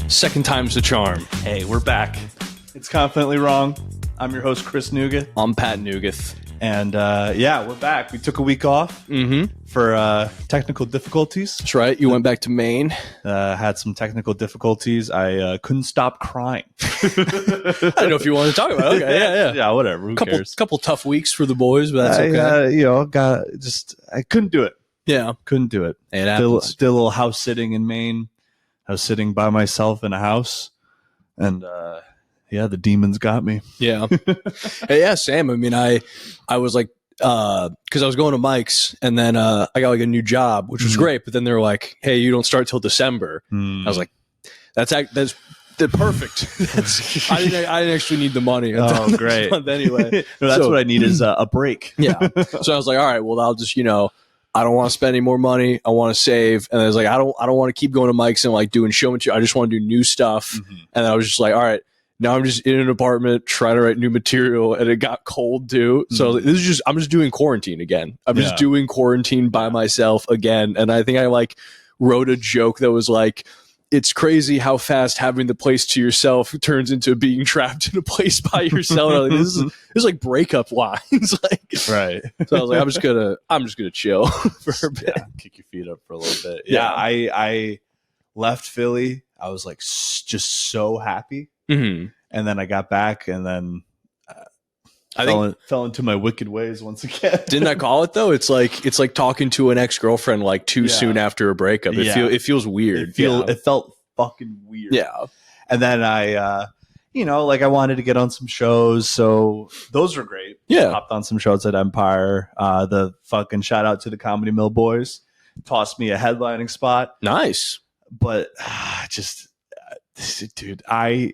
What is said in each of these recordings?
Second time's the charm. Hey, we're back. It's Confidently Wrong. I'm your host, Chris Nuga. I'm Pat Nugeth. And we're back. We took a week off for technical difficulties. That's right. You went back to Maine. Had some technical difficulties. I couldn't stop crying. I don't know if you want to talk about it. Okay, yeah. Yeah, whatever. Who cares? Couple tough weeks for the boys, but that's okay. I couldn't do it. Yeah. Couldn't do it. It Did a happens. little house sitting in Maine. I was sitting by myself in a house, and the demons got me. Yeah. Hey, yeah, Sam. I mean, I was like, because I was going to Mike's, and then I got like a new job, which was great. But then they were like, "Hey, you don't start till December." I was like, "That's perfect." I didn't actually need the money. Oh, great. Anyway, No, that's what I need is a break. Yeah. So I was like, all right, well, I'll just, I don't want to spend any more money. I want to save. And I was like, I don't want to keep going to Mike's and like doing show material. I just want to do new stuff. And I was just like, all right, now I'm just in an apartment trying to write new material, and it got cold too. So this is just, I'm just doing quarantine again. I'm just doing quarantine by myself again. And I think I like wrote a joke that was like, it's crazy how fast having the place to yourself turns into being trapped in a place by yourself. Like, this is like breakup lines. Right. So I was like, I'm just gonna chill for a bit. Yeah, kick your feet up for a little bit. Yeah, I left Philly. I was like just so happy, and then I got back, and then I fell into my wicked ways once again. Didn't I call it though? It's like talking to an ex-girlfriend like too soon after a breakup. It feels weird. It felt fucking weird. Yeah. And then I I wanted to get on some shows, so those were great. Yeah. Hopped on some shows at Empire. The fucking shout out to the Comedy Mill boys. Tossed me a headlining spot. Nice. But dude, I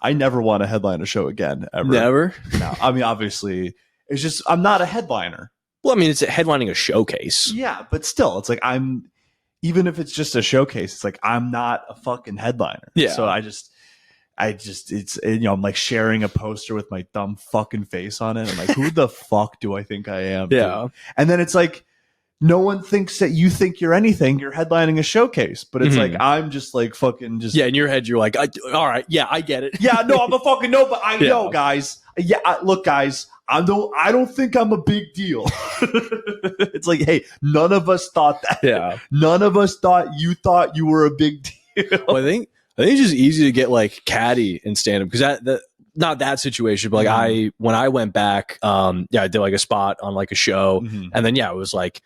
never want to headline a show again, ever. Never? No. I mean, obviously, it's just, I'm not a headliner. Well, I mean, it's headlining a showcase. Yeah, but still, it's like even if it's just a showcase, it's like I'm not a fucking headliner. Yeah. So it's, I'm like sharing a poster with my dumb fucking face on it. I'm like, who the fuck do I think I am? Yeah. Dude? And then it's like, no one thinks that you think you're anything. You're headlining a showcase, but it's like I'm just like fucking just. Yeah, in your head, you're like, all right, yeah, I get it. Yeah, no, I'm a fucking no, but I know, guys. Yeah, look, guys, I don't think I'm a big deal. It's like, hey, none of us thought that. Yeah, none of us thought you were a big deal. Well, I think it's just easy to get like catty in stand up because that not that situation, but like when I went back, I did like a spot on like a show, and then it was like.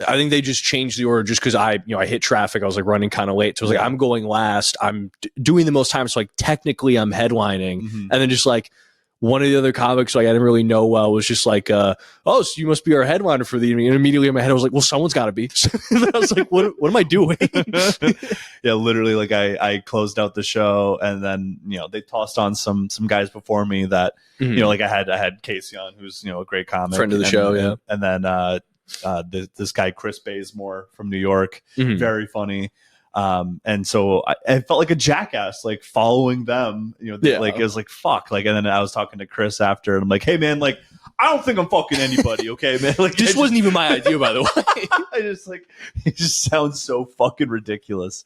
I think they just changed the order just because I hit traffic. I was like running kind of late. So I was like, I'm going last. I'm doing the most time. So like technically I'm headlining. And then just like one of the other comics, like I didn't really know well, was just like, oh, so you must be our headliner for the evening. And immediately in my head, I was like, well, someone's got to be. I was like, what am I doing? Yeah, literally like I closed out the show and then, they tossed on some guys before me that, like I had Casey on, who's, a great comic. Friend of the show, yeah. And then, this guy Chris Bazemore from New York, very funny, and so I felt like a jackass, like following them. Like it was like fuck, like. And then I was talking to Chris after, and I'm like, hey man, like I don't think I'm fucking anybody, okay, man. Like this wasn't even my idea, by the way. I just like it just sounds so fucking ridiculous.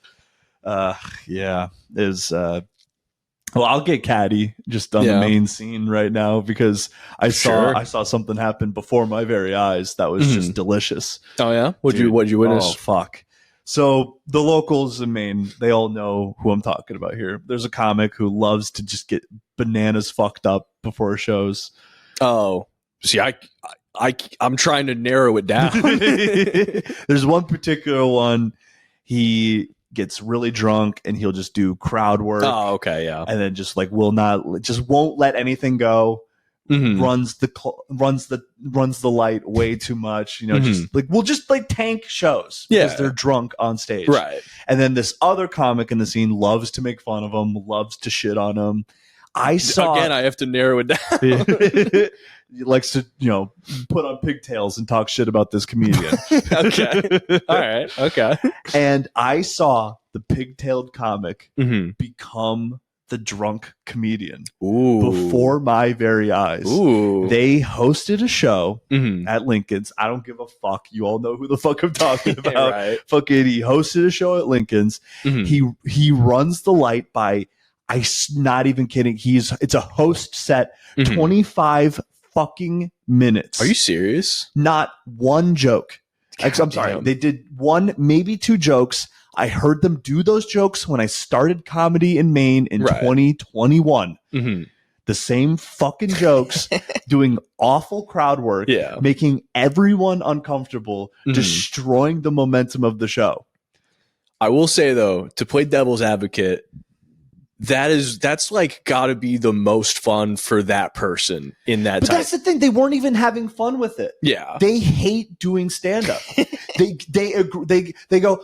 Is well, I'll get catty just on the main scene right now because I saw something happen before my very eyes that was just delicious. Oh yeah, what'd you witness? Oh fuck! So the locals in Maine, they all know who I'm talking about here. There's a comic who loves to just get bananas fucked up before shows. Oh, see, I'm trying to narrow it down. There's one particular one. He gets really drunk and he'll just do crowd work. Oh, okay, yeah. And then just like won't let anything go. Runs the light way too much. Just like we'll just like tank shows because they're drunk on stage, right? And then this other comic in the scene loves to make fun of him, loves to shit on him. I have to narrow it down. He likes to, put on pigtails and talk shit about this comedian. Okay. All right. Okay. And I saw the pigtailed comic become the drunk comedian before my very eyes. They hosted a show at Lincoln's. I don't give a fuck. You all know who the fuck I'm talking about. Right. Fucking, he hosted a show at Lincoln's. He runs the light by, I'm not even kidding. It's a host set, 25 fucking minutes. Are you serious? Not one joke. I'm sorry. They did one, maybe two jokes. I heard them do those jokes when I started comedy in Maine in 2021. The same fucking jokes, doing awful crowd work, making everyone uncomfortable, destroying the momentum of the show. I will say, though, to play devil's advocate, that's like got to be the most fun for that person in that time. That's the thing. They weren't even having fun with it. Yeah. They hate doing stand-up. they go,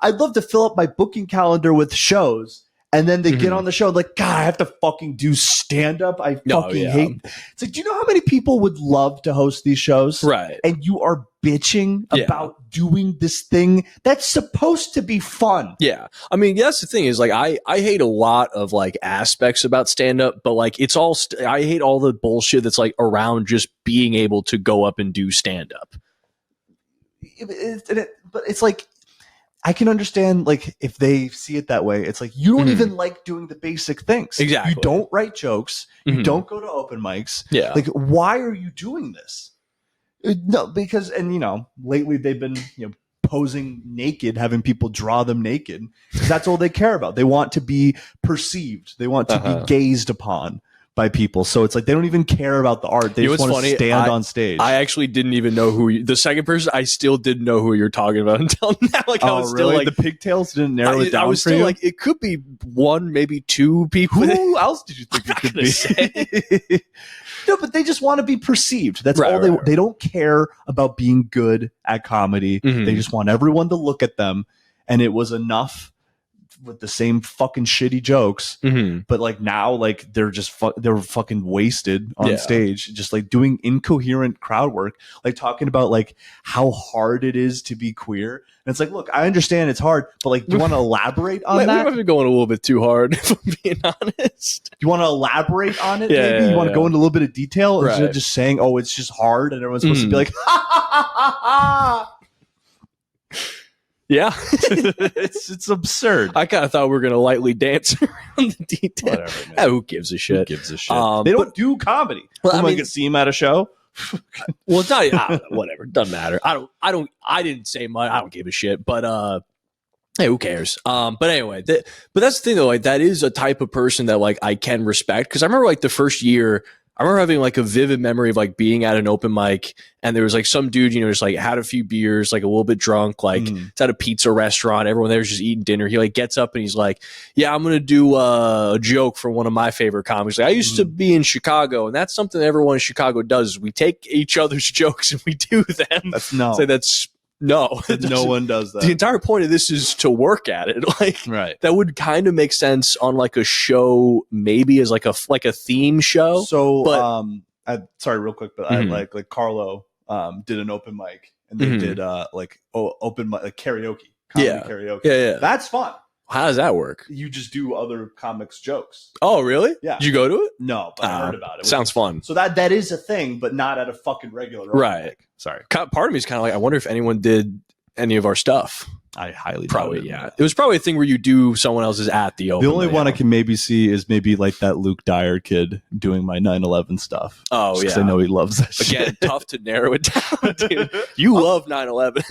I'd love to fill up my booking calendar with shows. And then they get on the show like, God, I have to fucking do stand-up. I fucking hate. It's like, do you know how many people would love to host these shows? Right. And you are bitching about doing this thing that's supposed to be fun. Yeah. I mean, that's the thing is like, I hate a lot of like aspects about stand-up, but like it's all, I hate all the bullshit that's like around just being able to go up and do stand-up. But it's like, I can understand, like, if they see it that way. It's like, you don't even like doing the basic things. Exactly. You don't write jokes. You don't go to open mics. Yeah. Like, why are you doing this? No, because, and, you know, lately they've been, you know, posing naked, having people draw them naked. Because that's all they care about. They want to be perceived. They want to be gazed upon by people. So it's like they don't even care about the art. They just want to stand on stage. I actually didn't even know the second person. I still didn't know who you're talking about until now. Like I was still like the pigtails didn't narrow it down. I was for still you? like it could be one, maybe two people. Who else did you think it could be? No, but they just want to be perceived. That's all they don't care about being good at comedy. They just want everyone to look at them, and it was enough with the same fucking shitty jokes, but like now, like they're just they're fucking wasted on stage, just like doing incoherent crowd work, like talking about like how hard it is to be queer. And it's like, look, I understand it's hard, but like, do you want to elaborate on that? We might be going a little bit too hard, if I'm being honest. Do you want to elaborate on it? Maybe you want to go into a little bit of detail instead of just saying, "Oh, it's just hard," and everyone's supposed to be like, "Ha ha ha ha." Yeah, it's absurd. I kind of thought we were gonna lightly dance around the detail. Whatever, who gives a shit? Who gives a shit? They don't do comedy. Well, I mean, see him at a show. Well, it's not. Whatever, doesn't matter. I didn't say much. I don't give a shit. But hey, who cares? But anyway, but that's the thing though. Like that is a type of person that like I can respect, because I remember like the first year. I remember having like a vivid memory of like being at an open mic, and there was like some dude, you know, just like had a few beers, like a little bit drunk, like it's at a pizza restaurant. Everyone there was just eating dinner. He like gets up and he's like, yeah, I'm going to do a joke for one of my favorite comics. Like, I used to be in Chicago, and that's something that everyone in Chicago does. We take each other's jokes and we do them. No, no one does that. The entire point of this is to work at it. Like, that would kind of make sense on like a show, maybe as like a theme show. So, sorry, real quick, but I like Carlo did an open mic, and they did open mic, like karaoke, karaoke. Yeah. That's fun. How does that work? You just do other comics' jokes. Oh, really? Yeah. Did you go to it? No, but I heard about it. Sounds fun. So that is a thing, but not at a fucking regular open mic. Sorry. Part of me is kind of like, I wonder if anyone did any of our stuff. I highly probably doubt it. Yeah. It was probably a thing where you do someone else's at the open. The only one I can maybe see is maybe like that Luke Dyer kid doing my 9/11 stuff. Oh, yeah. Because I know he loves that Again, shit. tough to narrow it down, dude. You love 9/11.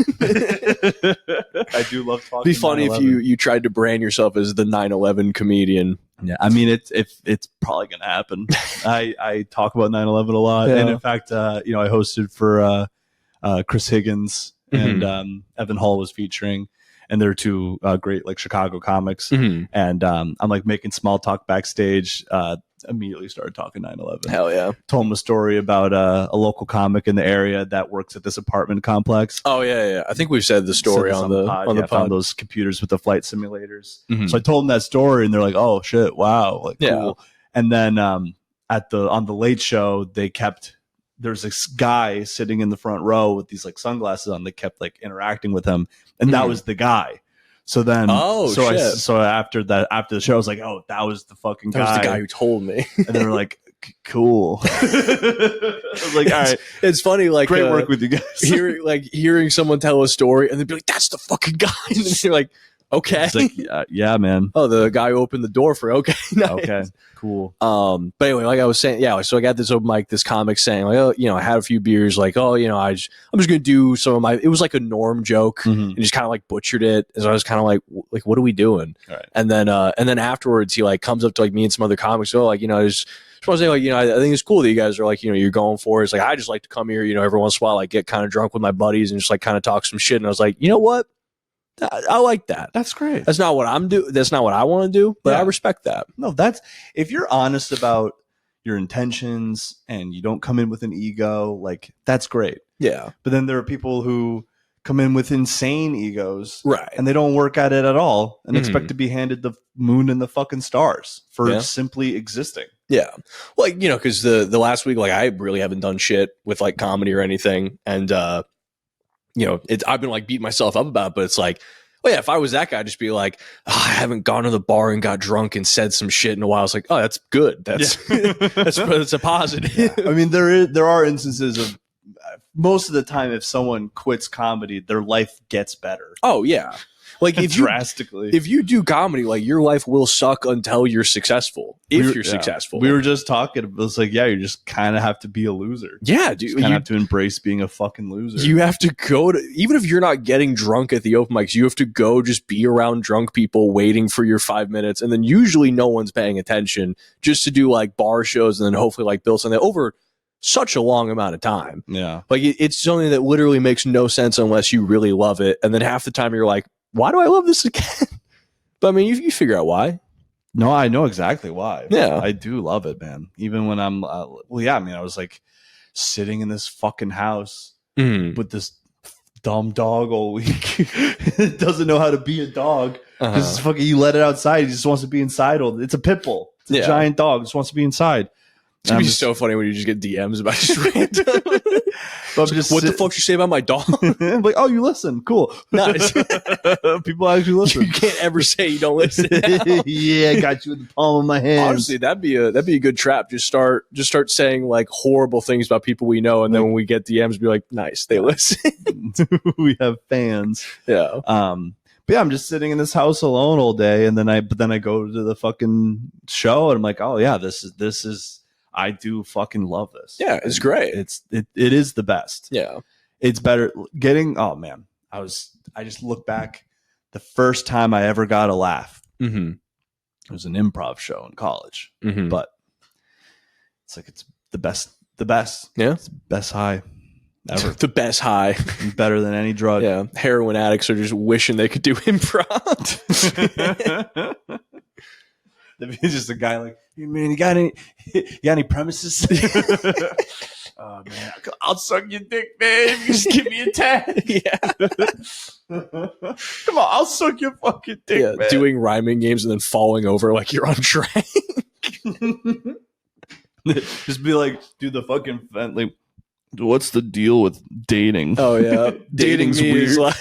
I do love talking. It'd be funny 9/11. If you tried to brand yourself as the 9/11 comedian. Yeah, I mean, it's probably gonna happen. I talk about 9/11 a lot, and in fact, I hosted for Chris Higgins and Evan Hall was featuring, and they're two great like Chicago comics, and I'm like making small talk backstage. Immediately started talking 9/11. Hell yeah! Told him a story about a local comic in the area that works at this apartment complex. Oh yeah. I think we've said the story on the pod. Found those computers with the flight simulators. So I told them that story, and they're like, "Oh shit, wow, like cool." And then on the Late Show, there's this guy sitting in the front row with these like sunglasses on. They kept like interacting with him, and that was the guy. So then, shit. So after the show, I was like, oh, that was the fucking guy. That was the guy who told me. And they were like, cool. I was like, all right. It's funny, like, great work with you guys. hearing someone tell a story and they'd be like, that's the fucking guy. And then you're like, okay. It's like, yeah, man. Oh, the guy who opened the door for, okay. Nice. Okay, cool. But anyway, like I was saying, so I got this open mic, this comic saying like, oh, I had a few beers, like, oh, I'm just going to do some of my, it was like a Norm joke and just kind of like butchered it. And so I was kind of like, what are we doing? Right. And then afterwards he like comes up to like me and some other comics. So like, I just want to say, like, I think it's cool that you guys are like, you're going for it. It's like, I just like to come here, every once in a while, like get kind of drunk with my buddies and just like kind of talk some shit. And I was like, you know what? I like that. That's great. That's not what I'm doing. That's not what I want to do, but I respect that. No, if you're honest about your intentions and you don't come in with an ego, like that's great. Yeah. But then there are people who come in with insane egos, right? And they don't work at it at all and expect to be handed the moon and the fucking stars for simply existing. Yeah. Like, because the last week, like I really haven't done shit with like comedy or anything. And, I've been like beating myself up about it, but it's like, well, yeah, if I was that guy, I'd just be like, I haven't gone to the bar and got drunk and said some shit in a while. It's like, oh, that's good. That's that's a positive. Yeah. I mean, there are instances of most of the time, if someone quits comedy, their life gets better. Oh yeah. Like if you do comedy, like your life will suck until you're successful. If you're successful. We were just talking. It was like, you just kind of have to be a loser. Yeah, dude. You kind of have to embrace being a fucking loser. You have to go to, even if you're not getting drunk at the open mics, you have to go just be around drunk people waiting for your 5 minutes. And then usually no one's paying attention just to do like bar shows and then hopefully like build something over such a long amount of time. Yeah. Like it's something that literally makes no sense unless you really love it. And then half the time you're like, why do I love this again? But I mean, you figure out why. No, I know exactly why. Yeah. I do love it, man. Even when I'm, I was like sitting in this fucking house with this dumb dog all week. It doesn't know how to be a dog. Because fucking, you let it outside. He just wants to be inside. It's a pit bull. It's a giant dog. Just wants to be inside. It's going to be so funny when you just get DMs about just random. What the fuck you say about my dog? I'm like, oh, you listen. Cool. Nice. People actually listen. You can't ever say you don't listen now. Yeah, I got you in the palm of my hand. Honestly, that'd be a good trap. Just start saying like horrible things about people we know, and then when we get DMs, be like, nice, they listen. We have fans. Yeah. But yeah, I'm just sitting in this house alone all day, and then I go to the fucking show, and I'm like, oh yeah, this is. I do fucking love this. Yeah, it's great. It is the best. Yeah. It's better oh man. I just look back the first time I ever got a laugh. Mm-hmm. It was an improv show in college. Mm-hmm. But it's like it's the best. Yeah. It's the best high ever. The best high. Better than any drug. Yeah. Heroin addicts are just wishing they could do improv. There'd be just a guy like, hey man, you got any premises? Oh man, I'll suck your dick, man. You just give me a tag. Yeah. Come on, I'll suck your fucking dick, man. Doing rhyming games and then falling over like you're on track. Just be like, do the fucking like, what's the deal with dating? Oh yeah, dating's weird. Is like,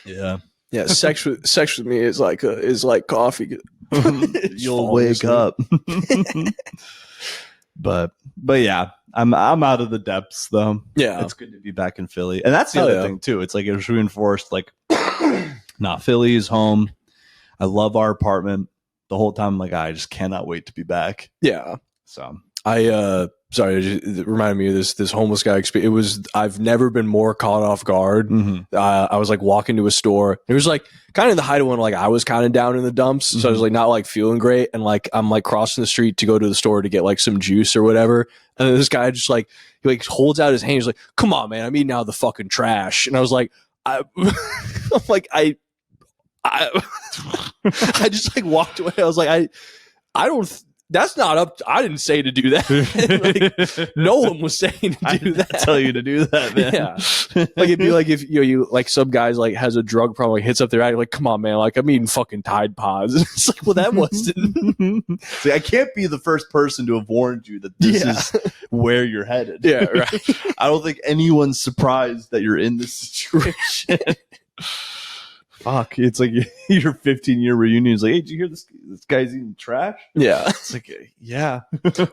yeah. Yeah, sex with me is like coffee. You'll wake up. But yeah, I'm out of the depths though. Yeah, it's good to be back in Philly, and that's the other thing too. It's like it was reinforced. Like, not Philly is home. I love our apartment. The whole time, I'm like, I just cannot wait to be back. Yeah. So it reminded me of this homeless guy experience. I've never been more caught off guard. Mm-hmm. I was like walking to a store. It was like kind of the height of when like I was kind of down in the dumps. So I was like not like feeling great. And like I'm like crossing the street to go to the store to get like some juice or whatever. And then this guy just like, he like holds out his hand. He's like, come on, man. I'm eating out of the fucking trash. And I was like, I just like walked away. I was like, I don't. That's not up. I didn't say to do that. Like, no one was saying to do that. Tell you to do that, man. Yeah. Like it'd be like if you like some guys like has a drug problem, like hits up their eye, like, come on, man, like I'm eating fucking Tide Pods. It's like, well, that wasn't. See, I can't be the first person to have warned you that this is where you're headed. Yeah, right. I don't think anyone's surprised that you're in this situation. Fuck. It's like your 15-year reunion is like, hey, did you hear this guy's eating trash? Yeah. It's like, yeah.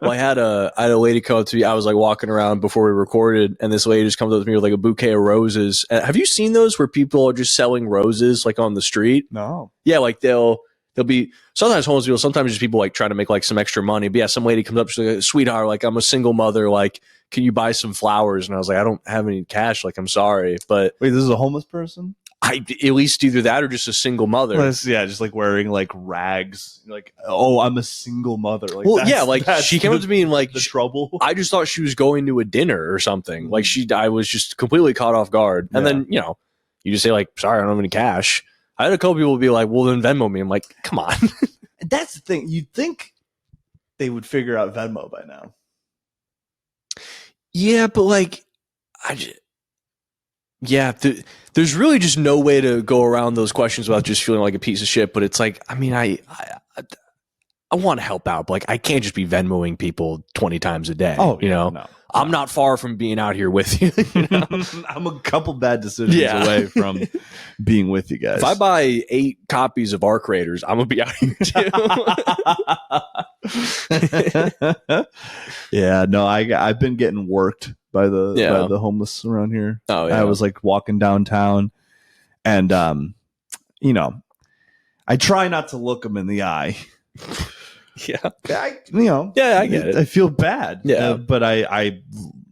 Well, I had a lady come up to me. I was like walking around before we recorded, and this lady just comes up to me with like a bouquet of roses. Have you seen those where people are just selling roses like on the street? No. Yeah, like they'll be sometimes homeless people, sometimes just people like trying to make like some extra money. But yeah, some lady comes up, she's like, sweetheart, like I'm a single mother, like can you buy some flowers? And I was like, I don't have any cash, like I'm sorry. But wait, this is a homeless person? I at least either that or just a single mother. Well, yeah, just like wearing like rags. Like, oh, I'm a single mother. Like, well, yeah, like she came up to me and like the trouble. I just thought she was going to a dinner or something. Like I was just completely caught off guard. And then you just say like, sorry, I don't have any cash. I had a couple people be like, well, then Venmo me. I'm like, come on. That's the thing. You'd think they would figure out Venmo by now. Yeah, but like, there's really just no way to go around those questions without just feeling like a piece of shit. But it's like, I mean, I want to help out, but like, I can't just be Venmoing people 20 times a day. Oh, no. I'm not far from being out here with you. I'm a couple bad decisions away from being with you guys. If I buy 8 copies of Arc Raiders, I'm gonna be out here too. Yeah, no, I've been getting worked by the homeless around here. Oh yeah, I was like walking downtown, and I try not to look them in the eye. Yeah, I get it. I feel bad. Yeah, but I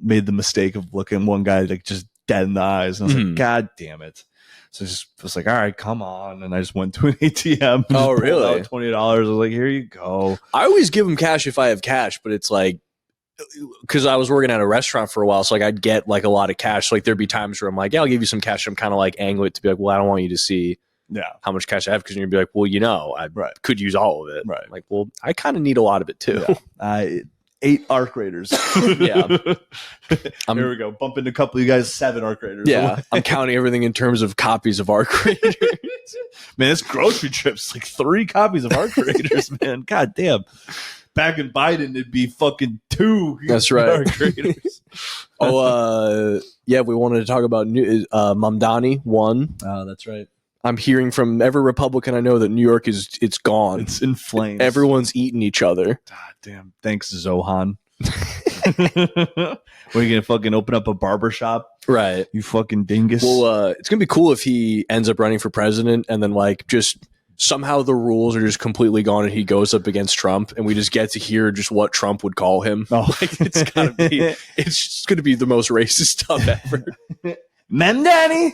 made the mistake of looking one guy like just dead in the eyes, and I was like, God damn it! So I just was like, all right, come on, and I just went to an ATM. And really? $20. I was like, here you go. I always give them cash if I have cash, but it's like, because I was working at a restaurant for a while, so like I'd get like a lot of cash. So, like there'd be times where I'm like, yeah, I'll give you some cash. I'm kind of like angling it to be like, well, I don't want you to see how much cash I have, because you're gonna be like, well, I could use all of it. Right. I'm like, well, I kind of need a lot of it too. Yeah. 8 Arc Raiders. Yeah. Here we go. Bump into a couple of you guys, 7 Arc Raiders. Yeah. I'm counting everything in terms of copies of Arc Raiders. Man, this grocery trip's like 3 copies of Arc Raiders, man. God damn. Back in Biden, it'd be fucking 2. That's right. Yeah, we wanted to talk about Mamdani won. Oh, that's right. I'm hearing from every Republican I know that New York it's gone. It's in flames. Everyone's eating each other. God damn. Thanks, Zohan. What, are you gonna fucking open up a barbershop? Right. You fucking dingus. Well, it's gonna be cool if he ends up running for president and then like just somehow the rules are just completely gone and he goes up against Trump and we just get to hear just what Trump would call him. Oh, like it's just gonna be the most racist stuff ever. Mamdani.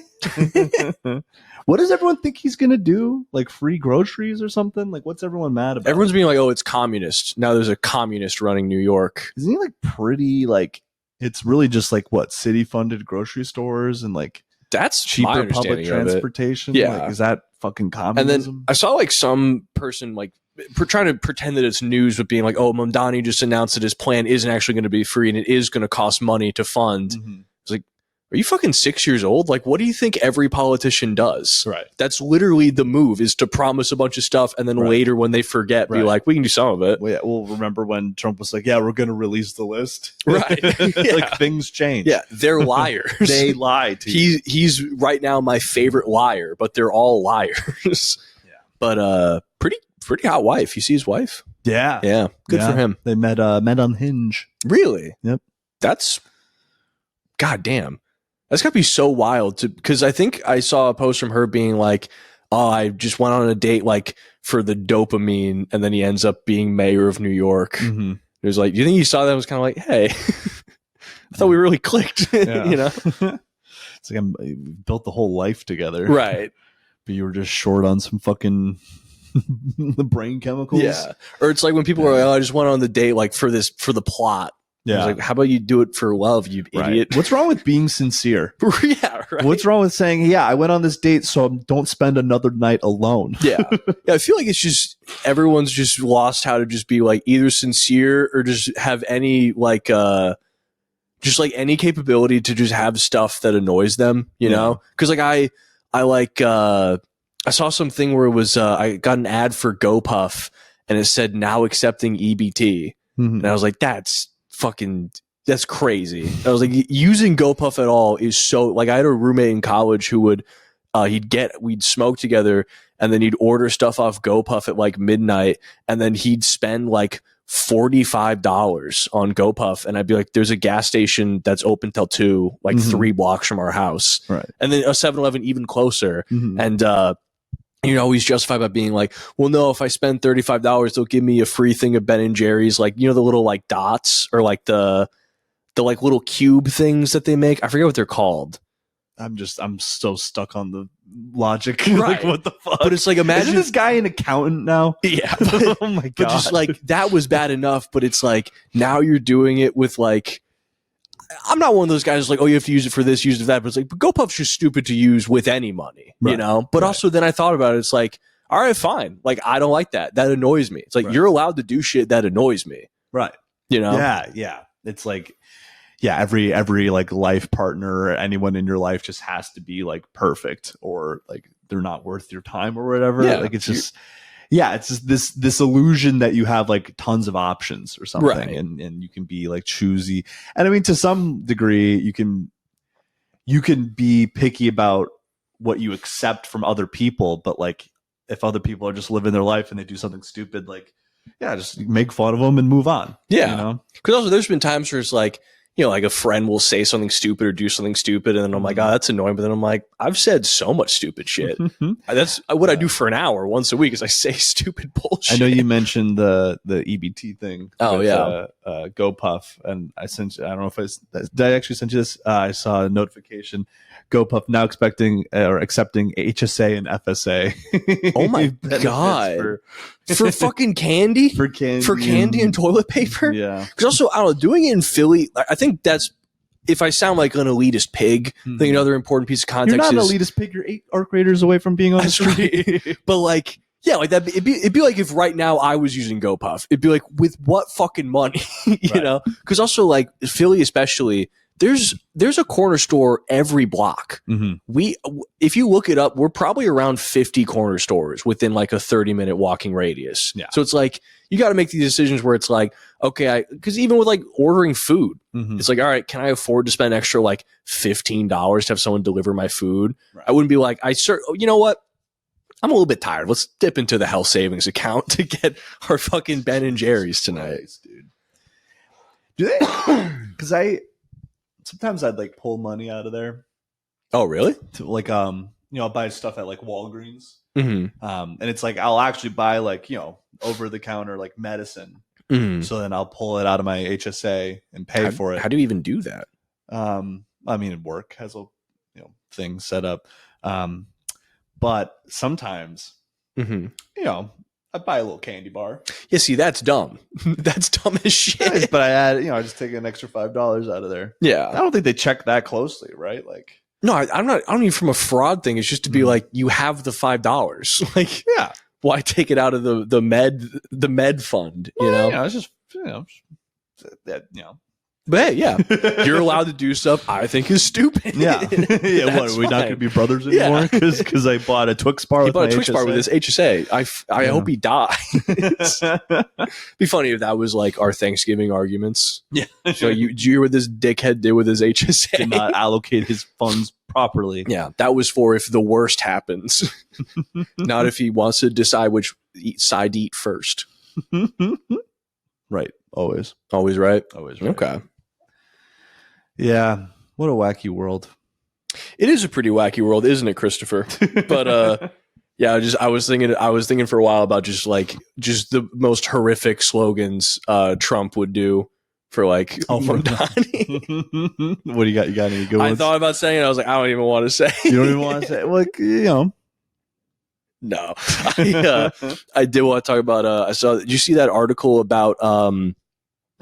What does everyone think he's gonna do? Like free groceries or something? Like what's everyone mad about? Everyone's being like, oh, it's communist. Now there's a communist running New York. Isn't he like pretty like it's really just like what, city funded grocery stores and like that's cheaper public transportation? Yeah. Like, is that fucking communism? And then I saw like some person like trying to pretend that it's news with being like, oh, Mamdani just announced that his plan isn't actually going to be free and it is going to cost money to fund. Mm-hmm. It's like, are you fucking 6 years old? Like, what do you think every politician does? Right. That's literally the move, is to promise a bunch of stuff and then later when they forget, be like, we can do some of it. Well, yeah, we'll remember when Trump was like, yeah, we're going to release the list. Right. Like things change. Yeah, they're liars. They lie to you. He's right now my favorite liar, but they're all liars. Yeah. But pretty hot wife. You see his wife? Yeah. Yeah. Good for him. They met on Hinge. Really? Yep. That's goddamn. That's gotta be so wild because I think I saw a post from her being like, oh, I just went on a date like for the dopamine, and then he ends up being mayor of New York. Mm-hmm. It was like, do you think you saw that and was kind of like, hey, I thought we really clicked, you know? It's like we built the whole life together. Right. But you were just short on some fucking the brain chemicals. Yeah. Or it's like when people are like, oh, I just went on the date like for the plot. Yeah. Like, how about you do it for love, you idiot? What's wrong with being sincere? Yeah, right. What's wrong with saying, yeah, I went on this date, so don't spend another night alone? Yeah. I feel like it's just everyone's just lost how to just be like either sincere or just have any like just like any capability to just have stuff that annoys them, you know? Because like I like I saw something where it was I got an ad for GoPuff and it said now accepting EBT. Mm-hmm. And I was like, that's crazy. I was like, using GoPuff at all is so like, I had a roommate in college who would we'd smoke together, and then he'd order stuff off GoPuff at like midnight, and then he'd spend like $45 on GoPuff, and I'd be like, there's a gas station that's open till 2, like 3 blocks from our house. Right. And then a 7-Eleven even closer. And always justify by being like, well, no, if I spend $35, they'll give me a free thing of Ben and Jerry's, like, the little like dots, or like the like little cube things that they make. I forget what they're called. I'm so stuck on the logic. Right. Like, what the fuck? But it's like, imagine Isn't this guy an accountant now? Yeah. But, oh my god. But just like, that was bad enough. But it's like, now you're doing it with like, I'm not one of those guys like, oh, you have to use it for this, use it for that. But it's like, but GoPuff's just stupid to use with any money, right. But also then I thought about it. It's like, all right, fine. Like, I don't like that. That annoys me. It's like, you're allowed to do shit that annoys me. Right. Yeah. It's like, yeah, every like life partner or anyone in your life just has to be like perfect, or like they're not worth your time or whatever. Yeah. Like, it's just this illusion that you have like tons of options or something, right. and you can be like choosy. And I mean, to some degree, you can be picky about what you accept from other people, but like, if other people are just living their life and they do something stupid, like, yeah, just make fun of them and move on. Yeah. Because also there's been times where it's like, like a friend will say something stupid or do something stupid, and then I'm like, oh, that's annoying. But then I'm like, I've said so much stupid shit. That's what I do for an hour once a week, is I say stupid bullshit. I know you mentioned the EBT thing. Oh, with, yeah. GoPuff. And I sent you, I don't know if did I actually send you this? I saw a notification. GoPuff now accepting HSA and FSA. Oh my God. For fucking candy? For candy and toilet paper? Yeah. Because also, I don't know, doing it in Philly, I think that's, if I sound like an elitist pig, I think another important piece of context You're not an elitist pig. You're 8 arc raiders away from being on the street. Right. But like, yeah, like that. It'd be like if right now I was using GoPuff. It'd be like, with what fucking money, you know? Because also, like, Philly especially, there's a corner store every block. If you look it up, we're probably around 50 corner stores within like a 30-minute walking radius. Yeah. So it's like, you got to make these decisions where it's like, okay, because even with like ordering food, it's like, all right, can I afford to spend extra like $15 to have someone deliver my food? Right. I wouldn't be like, you know what? I'm a little bit tired. Let's dip into the health savings account to get our fucking Ben and Jerry's tonight. Nice, dude. Do they? Because sometimes I'd like pull money out of there. Oh, really? To like, I'll buy stuff at like Walgreens. And it's like, I'll actually buy like, over the counter, like medicine. So then I'll pull it out of my HSA and pay for it. How do you even do that? I mean, work has a, thing set up. But sometimes, I buy a little candy bar. Yeah, see, that's dumb. That's dumb as shit. But I just take an extra $5 out of there. Yeah. I don't think they check that closely, right? Like, no, I'm not. I don't mean from a fraud thing. It's just to be like, you have the $5. Like, yeah, why take it out of the med fund? Yeah, it's just that. But hey, yeah, you're allowed to do stuff I think is stupid. Yeah, yeah. What, are we not going to be brothers anymore? Because I bought a Twix bar. He bought a Twix bar with his HSA. I hope he dies. Be funny if that was like our Thanksgiving arguments. Yeah. So do you hear what this dickhead did with his HSA? Did not allocate his funds properly. Yeah, that was for if the worst happens, not if he wants to decide which side to eat first. Right. Always right. Always right. Okay. Yeah. What a wacky world. It is a pretty wacky world, isn't it, Christopher? But yeah, I was thinking for a while about just the most horrific slogans Trump would do for like Mondani. What do you got? You got any good ones? I thought about saying it. I was like, I don't even want to say. You don't even want to say. Like, No, I did want to talk about. I saw. Did you see that article about?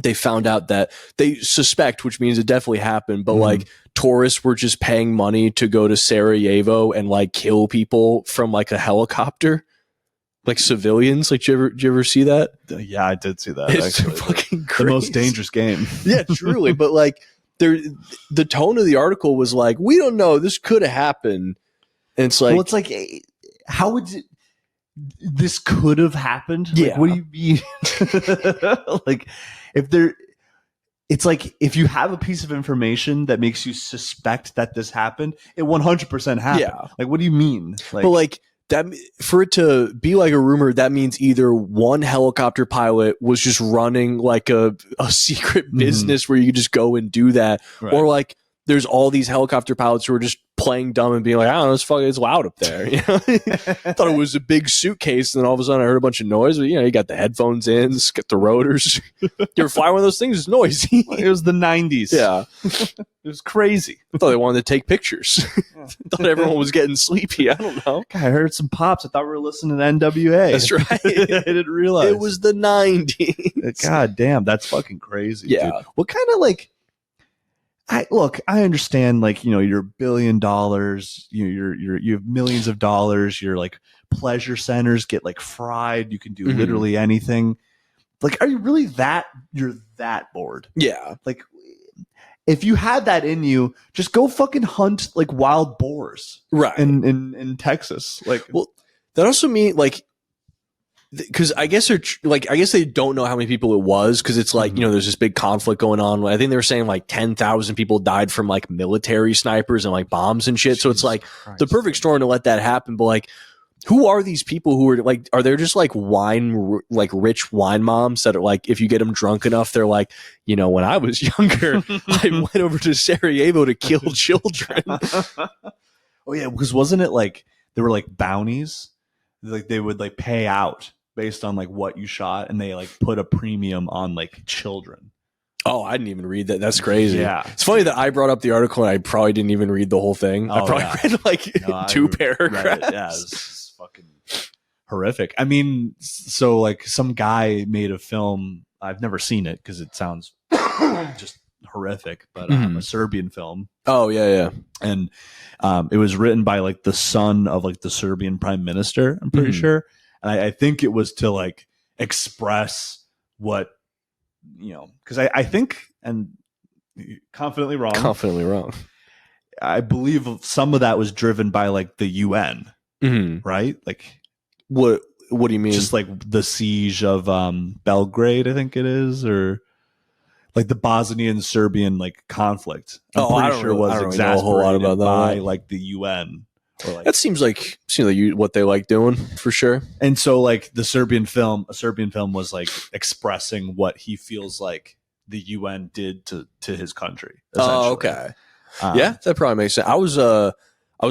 They found out that they suspect, which means it definitely happened, but like tourists were just paying money to go to Sarajevo and like kill people from like a helicopter, like civilians. Like, did you ever see that? Yeah, I did see that. It's actually. fucking crazy. The most dangerous game. Yeah, truly. But like, the tone of the article was like, we don't know. This could have happened. And it's like, well, it's like, how would it? This could have happened. Yeah. Like, what do you mean? Like, if there, it's like if you have a piece of information that makes you suspect that this happened, it 100% happened. Yeah. Like, what do you mean? Like, but like that, for it to be like a rumor, that means either one helicopter pilot was just running like a secret business where you could just go and do that, Right. or like there's all these helicopter pilots who are just playing dumb and being like, I don't know, it's loud up there. You know? Thought it was a big suitcase, and then all of a sudden I heard a bunch of noise. But, you know, you got the headphones in, get the rotors. You ever fly one of those things? It's noisy. It was the 90s. Yeah. It was crazy. I thought they wanted to take pictures. Thought everyone was getting sleepy. I don't know. God, I heard some pops. I thought we were listening to NWA. That's right. I didn't realize. It was the 90s. God damn, that's fucking crazy. Yeah. Dude. What kind of like, I understand, like, you know, you're $1 billion, you have millions of dollars, your like pleasure centers get like fried, you can do literally anything. Like, are you really you're that bored? Yeah. Like, if you had that in you, just go fucking hunt like wild boars. Right. In Texas. Like, well, that also means like, because I guess I guess they don't know how many people it was, because it's like, you know, there's this big conflict going on. I think they were saying like 10,000 people died from like military snipers and like bombs and shit. Jesus so it's like Christ. The perfect storm to let that happen. But like, who are these people who are like, are they just like rich wine moms that are like, if you get them drunk enough, they're like, you know, when I was younger, I went over to Sarajevo to kill children. Oh yeah, because wasn't it like there were like bounties, like they would like pay out based on like what you shot, and they like put a premium on like children. Oh, I didn't even read that. That's crazy. Yeah. It's funny that I brought up the article and I probably didn't even read the whole thing. I Oh, probably yeah. read like two paragraphs. Yeah, it's fucking horrific. I mean, so like some guy made a film. I've never seen it because it sounds just horrific, but a Serbian film. Oh, yeah. And it was written by like the son of like the Serbian prime minister, I'm pretty sure. And I think it was to like express what, you know, because I think, and confidently wrong, I believe some of that was driven by like the UN, right? Like, what do you mean? Just like the siege of Belgrade, I think it is, or like the Bosnian Serbian like conflict. I'm pretty sure was exacerbated a whole lot about that by like the UN. Or like, that seems like what they like doing for sure. And so like a Serbian film was like expressing what he feels like the UN did to his country. Oh, okay. Yeah, that probably makes sense. I was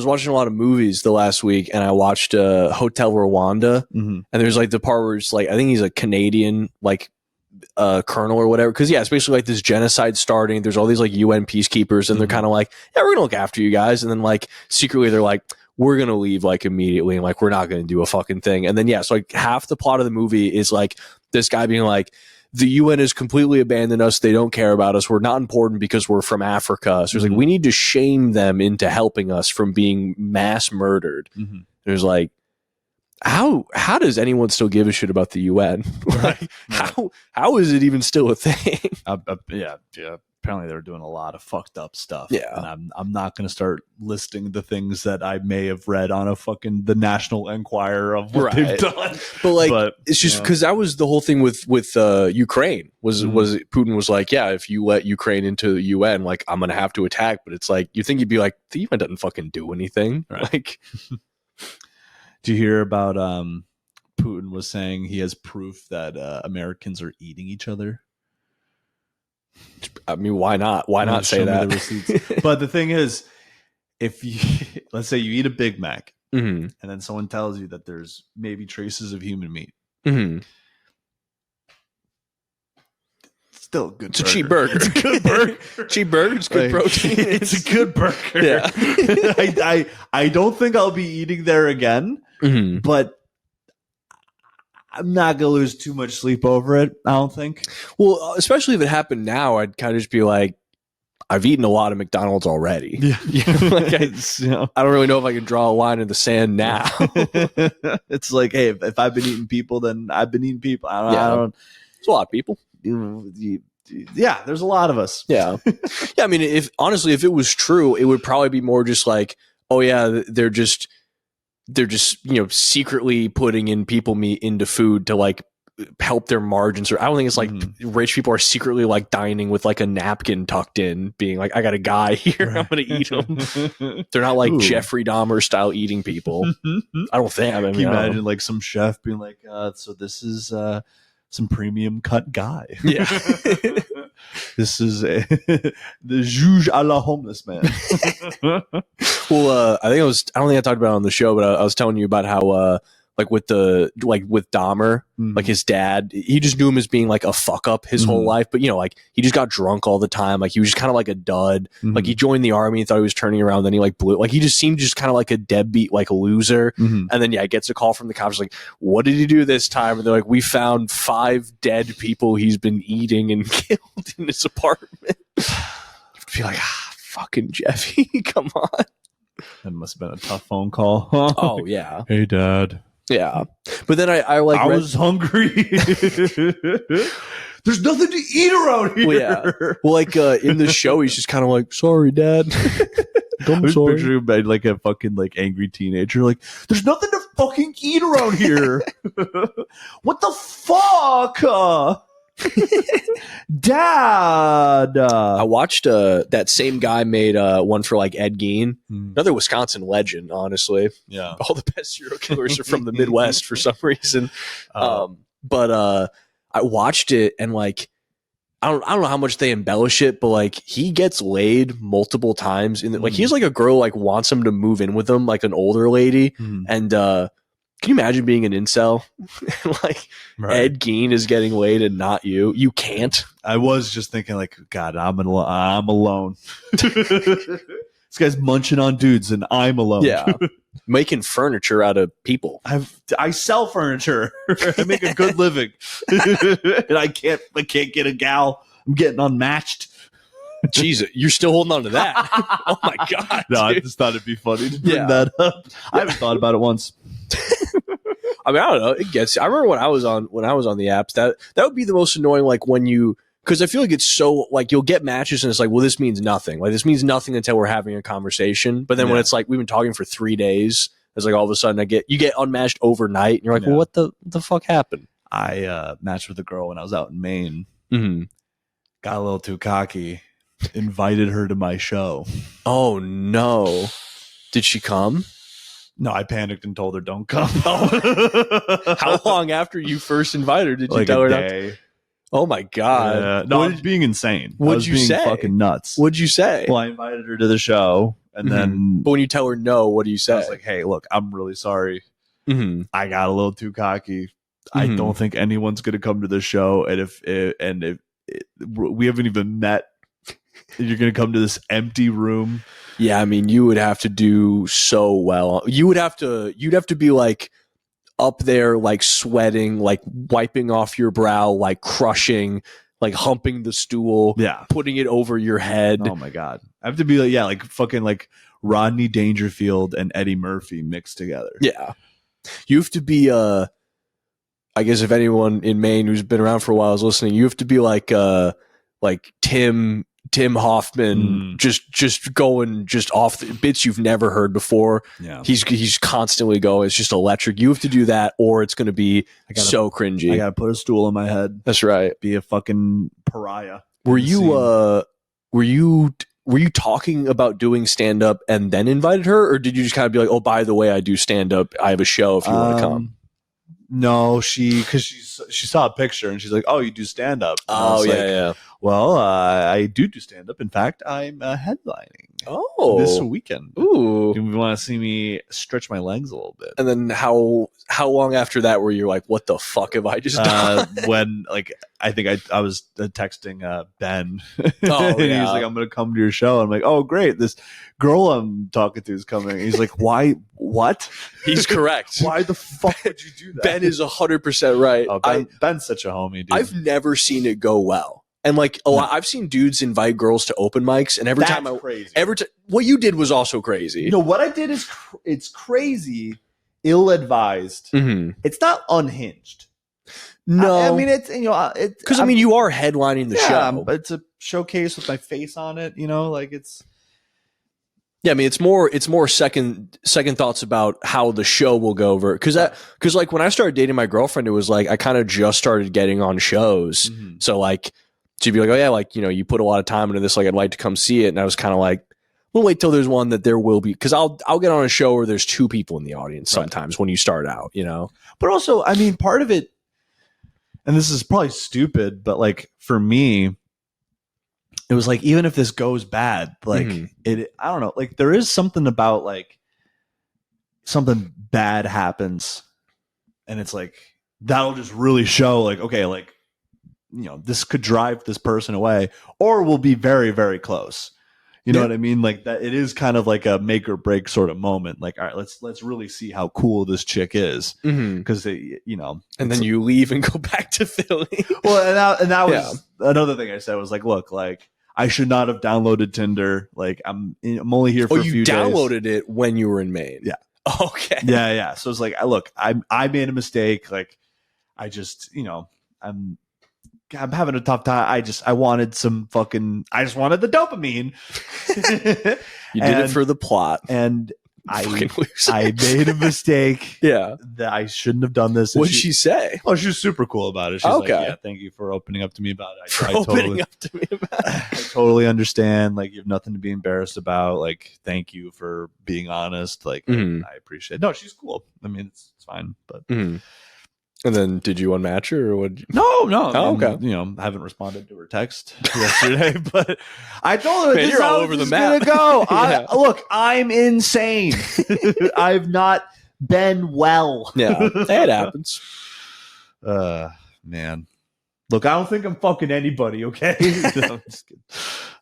watching a lot of movies the last week, and I watched Hotel Rwanda, and there's like the part where it's like, I think he's a Canadian like colonel or whatever, because it's basically like this genocide starting. There's all these like UN peacekeepers, and they're kind of like, yeah, we're gonna look after you guys, and then like secretly they're like, we're gonna leave like immediately, and like we're not gonna do a fucking thing. And then so like half the plot of the movie is like this guy being like, the UN has completely abandoned us, they don't care about us, we're not important because we're from Africa. So it's like, we need to shame them into helping us from being mass murdered. There's like, how does anyone still give a shit about the UN? Like, how is it even still a thing? Yeah. Apparently they're doing a lot of fucked up stuff. Yeah. And I'm not going to start listing the things that I may have read on a fucking the National Enquirer of what they've done. But it's just because that was the whole thing with Ukraine was Putin was like, yeah, if you let Ukraine into the UN, like I'm going to have to attack. But it's like, you think he'd be like, the UN doesn't fucking do anything. Right. Like, do you hear about Putin was saying he has proof that Americans are eating each other? I mean, why not? Why not say that? But the thing is, if you let's say you eat a Big Mac, and then someone tells you that there's maybe traces of human meat, still a good. It's a cheap burger. It's a good burger. Cheap burger. It's good protein. It's a good burger. Yeah. I don't think I'll be eating there again, but I'm not gonna lose too much sleep over it, I don't think. Well, especially if it happened now, I'd kind of just be like, I've eaten a lot of McDonald's already. Yeah. Like I don't really know if I can draw a line in the sand now. It's like, hey, if I've been eating people, then I've been eating people. I don't. It's a lot of people. Yeah, there's a lot of us. Yeah. Yeah. I mean, if it was true, it would probably be more just like, oh yeah, they're just, secretly putting in people meat into food to like help their margins, or I don't think it's like rich people are secretly like dining with like a napkin tucked in, being like, I got a guy here, I'm gonna eat him. They're not like Jeffrey Dahmer style eating people. I don't think. I mean, can you imagine like some chef being like, so this is some premium cut guy. Yeah. This is the juge a la homeless man. Well, I don't think I talked about it on the show, but I was telling you about how like with Dahmer, like his dad, he just knew him as being like a fuck up his whole life. But, you know, like he just got drunk all the time. Like he was just kind of like a dud. Like he joined the army and thought he was turning around. Then he like blew it. Like he just seemed just kind of like a deadbeat, like a loser. And then, yeah, he gets a call from the cops like, what did he do this time? And they're like, we found 5 dead people he's been eating and killed in his apartment. You have to be like, fucking Jeffy, come on. That must have been a tough phone call. Oh, yeah. Hey, Dad. Yeah, but then I was hungry. There's nothing to eat around here. Well, yeah. Well, like in the show, he's just kind of like, "Sorry, Dad." I'm sorry. Picturing him like a fucking like angry teenager. Like, there's nothing to fucking eat around here. What the fuck? Dad. I watched that same guy made one for like Ed Gein, another Wisconsin legend, honestly. Yeah, all the best serial killers are from the Midwest for some reason. But I watched it, and like I don't know how much they embellish it, but like he gets laid multiple times in like he has like a girl like wants him to move in with him, like an older lady. And can you imagine being an incel? Like Ed Gein is getting laid and not you. You can't. I was just thinking like, God, I'm alone. This guy's munching on dudes and I'm alone. Yeah. Making furniture out of people. I sell furniture. I make a good living. And I can't get a gal. I'm getting unmatched. Jesus, you're still holding on to that. Oh my God. No, dude. I just thought it'd be funny to bring that up. I haven't thought about it once. I mean, I don't know. It gets. I remember when I was on the apps, that would be the most annoying. Like when you, because I feel like it's so like you'll get matches and it's like, well, this means nothing. Like this means nothing until we're having a conversation. But then when it's like we've been talking for 3 days, it's like all of a sudden you get unmatched overnight, and you're like, well, what the fuck happened? I matched with a girl when I was out in Maine. Got a little too cocky. Invited her to my show. Oh no! Did she come? No, I panicked and told her don't come. How long after you first invited her did you tell her not? Oh my God! No, I was being insane. What'd you say? Fucking nuts. What'd you say? Well, I invited her to the show, and then. But when you tell her no, what do you say? I was like, "Hey, look, I'm really sorry. I got a little too cocky. I don't think anyone's going to come to the show, and if we haven't even met, you're going to come to this empty room." Yeah, I mean, you would have to do so well. You'd have to be like up there, like sweating, like wiping off your brow, like crushing, like humping the stool, putting it over your head. Oh my God. I have to be like fucking like Rodney Dangerfield and Eddie Murphy mixed together. Yeah. You have to be, I guess if anyone in Maine who's been around for a while is listening, you have to be like Tim Hoffman, just going just off the bits you've never heard before. Yeah, he's constantly going. It's just electric. You have to do that, or it's going to be so cringy. I gotta put a stool on my head. That's right. Be a fucking pariah. Were you talking about doing stand up and then invited her, or did you just kind of be like, oh, by the way, I do stand up. I have a show if you want to come. No, she saw a picture and she's like, "Oh, you do stand up." Oh yeah. Well, I do stand up. In fact, I'm headlining. Oh, this weekend. Ooh, you want to see me stretch my legs a little bit? And then how long after that were you like, what the fuck have I just done? When like I think I was texting Ben. Oh, and he was like, "I'm gonna come to your show." I'm like, "Oh, great! This girl I'm talking to is coming." He's like, "Why? What?" He's correct. Why the fuck would you do that? Ben is 100% right. Oh, Ben's such a homie, dude. I've never seen it go well. And like a lot, I've seen dudes invite girls to open mics, and every time what you did was also crazy. You know what I did is it's crazy, ill-advised. It's not unhinged. No, I mean it's because I mean you are headlining the show. But it's a showcase with my face on it. Like it's. Yeah, I mean, it's more second thoughts about how the show will go over. Because like when I started dating my girlfriend, it was like I kind of just started getting on shows. So like she'd be like, oh yeah, like, you know, you put a lot of time into this, like I'd like to come see it. And I was kind of like, we'll wait till there's one that there will be, because I'll get on a show where there's 2 people in the audience sometimes when you start out, you know. But also, I mean, part of it, and this is probably stupid, but like for me, it was like, even if this goes bad, like I don't know, like there is something about like something bad happens and it's like, that'll just really show like, okay, like, you know, this could drive this person away or will be very, very close. You know what I mean? Like that, it is kind of like a make or break sort of moment. Like, all right, let's really see how cool this chick is, because you know. And then you leave and go back to Philly. Well, and that was another thing I said was like, look, like I should not have downloaded Tinder. Like I'm only here for a few days. Oh, you downloaded it when you were in Maine. Yeah. Okay. Yeah. So it's like, look, I made a mistake. Like I just, you know, I'm having a tough time. I just wanted the dopamine. You did it for the plot. And I made a mistake. Yeah. That I shouldn't have done this. What did she say? Oh, she was super cool about it. She's like, yeah, thank you for opening up to me about it. I totally understand. Like, you have nothing to be embarrassed about. Like, thank you for being honest. Like, I appreciate it. No, she's cool. I mean, it's fine. But And then did you unmatch her or what? No. Oh, okay. You know, I haven't responded to her text yesterday, but I told her this is all how over this the is map. gonna go. Look, I'm insane. I've not been well. Yeah, it happens. Man. Look, I don't think I'm fucking anybody, okay? No, I'm just kidding.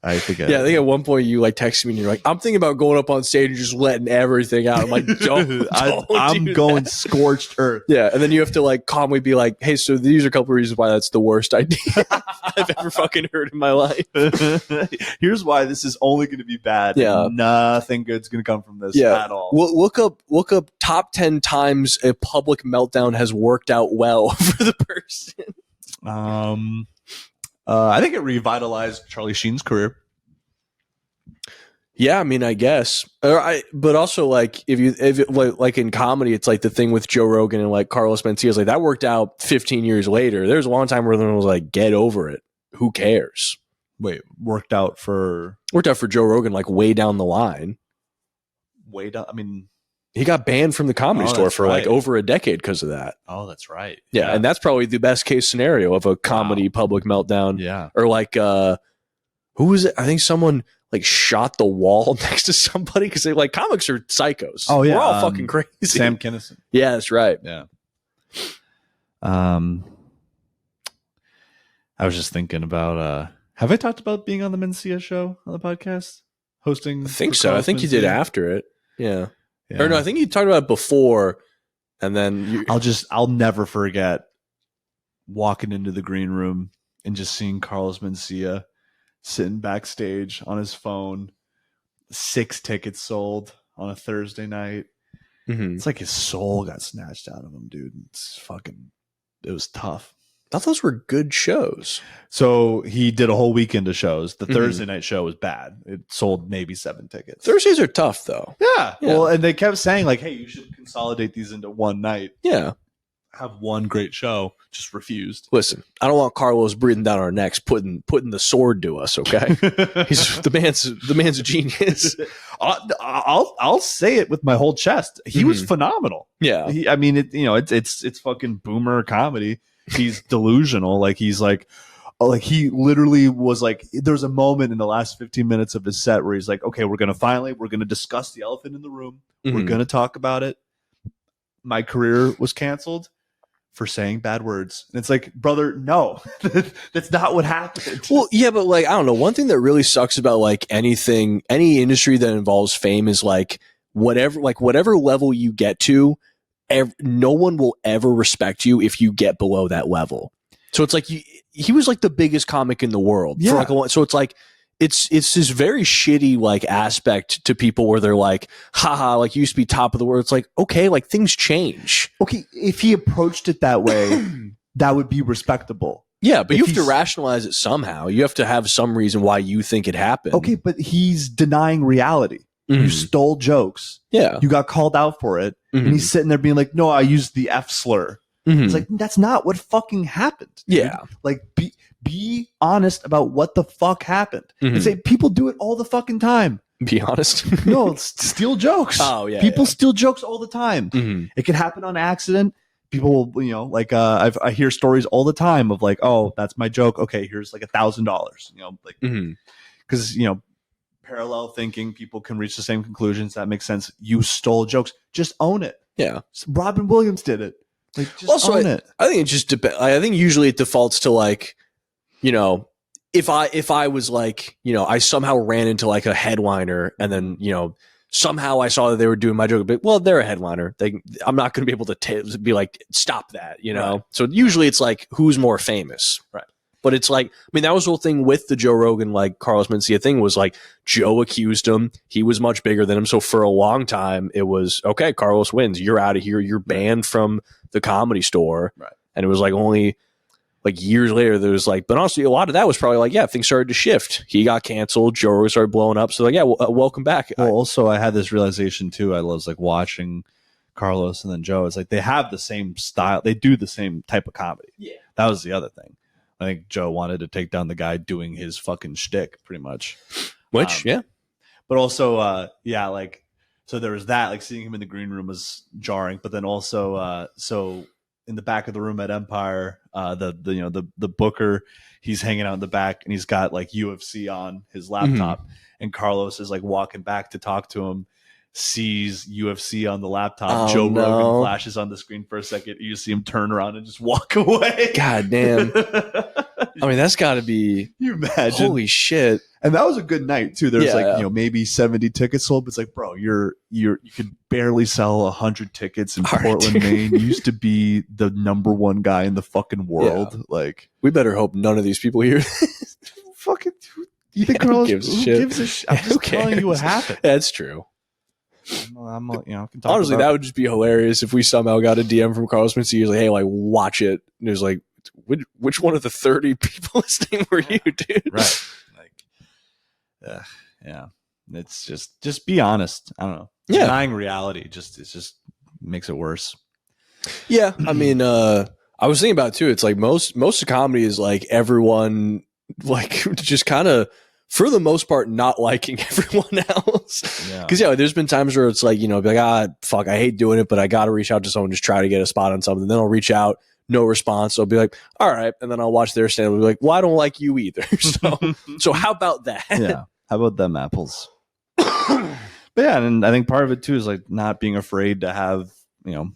I think at one point you like texted me and you're like, I'm thinking about going up on stage and just letting everything out. I'm like, I'm going scorched earth. Yeah, and then you have to like calmly be like, hey, so these are a couple of reasons why that's the worst idea I've ever fucking heard in my life. Here's why this is only going to be bad. Yeah, nothing good's going to come from this at all. Look up top 10 times a public meltdown has worked out well for the person. I think it revitalized Charlie Sheen's career. Yeah, I mean, I guess. But also, like, if like in comedy, it's like the thing with Joe Rogan and like Carlos Mencia's, like that worked out 15 years later. There's a long time where everyone was like, get over it. Who cares? Wait, worked out for Joe Rogan, like way down the line. Way down. I mean, he got banned from the Comedy Store for like over a decade because of that. Oh, that's right. Yeah, and that's probably the best case scenario of a comedy public meltdown. Yeah. Or like, who was it? I think someone like shot the wall next to somebody because they like comics are psychos. Oh yeah, we're all fucking crazy. Sam Kinison. Yeah, that's right. Yeah. I was just thinking about. Have I talked about being on the Mencia show on the podcast? Hosting? I think so. I think you did after it. Yeah. Or no, I think you talked about it before, and then I'll never forget walking into the green room and just seeing Carlos Mencia sitting backstage on his phone, 6 tickets sold on a Thursday night. It's like his soul got snatched out of him, dude. It was tough. I thought those were good shows. So he did a whole weekend of shows. The Thursday night show was bad. It sold maybe 7 tickets. Thursdays are tough, though. Yeah. Well, and they kept saying like, hey, you should consolidate these into one night. Yeah. Have one great show. Just refused. Listen, I don't want Carlos breathing down our necks, putting the sword to us. Okay, he's the man's a genius. I'll say it with my whole chest. He was phenomenal. Yeah, I mean, it's fucking boomer comedy. He's delusional. Like he's like he literally was like. There's a moment in the last 15 minutes of his set where he's like, okay, we're gonna discuss the elephant in the room. We're gonna talk about it. My career was canceled for saying bad words. And it's like, brother, no, that's not what happened. Well, yeah, but like, I don't know. One thing that really sucks about like any industry that involves fame is like whatever level you get to, no one will ever respect you if you get below that level. So it's like, he was like the biggest comic in the world. Yeah. So it's like, it's this very shitty like aspect to people where they're like, haha, like you used to be top of the world. It's like, okay, like things change. Okay, if he approached it that way, that would be respectable. Yeah, but you have to rationalize it somehow. You have to have some reason why you think it happened. Okay, but he's denying reality. You stole jokes. Yeah. You got called out for it. And he's sitting there being like, no, I used the F slur. It's like, that's not what fucking happened. Dude. Yeah. Like, be honest about what the fuck happened. And say, people do it all the fucking time. Be honest. No, steal jokes. Oh, yeah. People steal jokes all the time. It could happen on accident. People will, like, I hear stories all the time of like, oh, that's my joke. Okay, here's like $1,000. Like, because, parallel thinking, people can reach the same conclusions. That makes sense. You stole jokes. Just own it. Yeah. Robin Williams did it. Like, just also, own it. I think it just depends. I think usually it defaults to like, if I was like, I somehow ran into like a headliner and then, somehow I saw that they were doing my joke, but well, they're a headliner. I'm not going to be able to be like, stop that, Right. So usually it's like, who's more famous? Right. But it's like, that was the whole thing with the Joe Rogan, like Carlos Mencia thing was like, Joe accused him. He was much bigger than him. So for a long time, it was, okay, Carlos wins. You're out of here. You're banned from the Comedy Store. Right. And it was like only like years later, there was like, but honestly, a lot of that was probably like, yeah, things started to shift. He got canceled. Joe Rogan started blowing up. So like, yeah, welcome back. Well, also I had this realization too. I was like watching Carlos and then Joe. It's like they have the same style. They do the same type of comedy. Yeah. That was the other thing. I think Joe wanted to take down the guy doing his fucking shtick pretty much. Which, yeah. But also, like, so there was that, like seeing him in the green room was jarring, but then also, so in the back of the room at Empire, the booker, he's hanging out in the back and he's got like UFC on his laptop and Carlos is like walking back to talk to him, sees UFC on the laptop. Joe Rogan flashes on the screen for a second. You see him turn around and just walk away. God damn. That's got to be. You imagine? Holy shit! And that was a good night too. There's maybe 70 tickets sold. But it's like, bro, you could barely sell 100 tickets in Portland, Maine. You used to be the #1 guy in the fucking world. Yeah. Like, we better hope none of these people here. Fucking. You think who gives a shit? I'm just telling you what happened. That's true. Honestly, that would just be hilarious if we somehow got a DM from Carlos Mencia. He's like, "Hey, like, watch it." And it was like, "Which one of the 30 people listening were you, dude?" Right? Like, yeah. It's just be honest. I don't know. Yeah, denying reality it just makes it worse. Yeah, I was thinking about it too. It's like most of comedy is like everyone like just kind of, for the most part, not liking everyone else. Because there's been times where it's like, be like, fuck, I hate doing it, but I got to reach out to someone, just try to get a spot on something. Then I'll reach out, no response. I'll be like, all right, and then I'll watch their stand. I'll be like, well, I don't like you either. So how about that? Yeah, how about them apples? But yeah, and I think part of it too is like not being afraid to have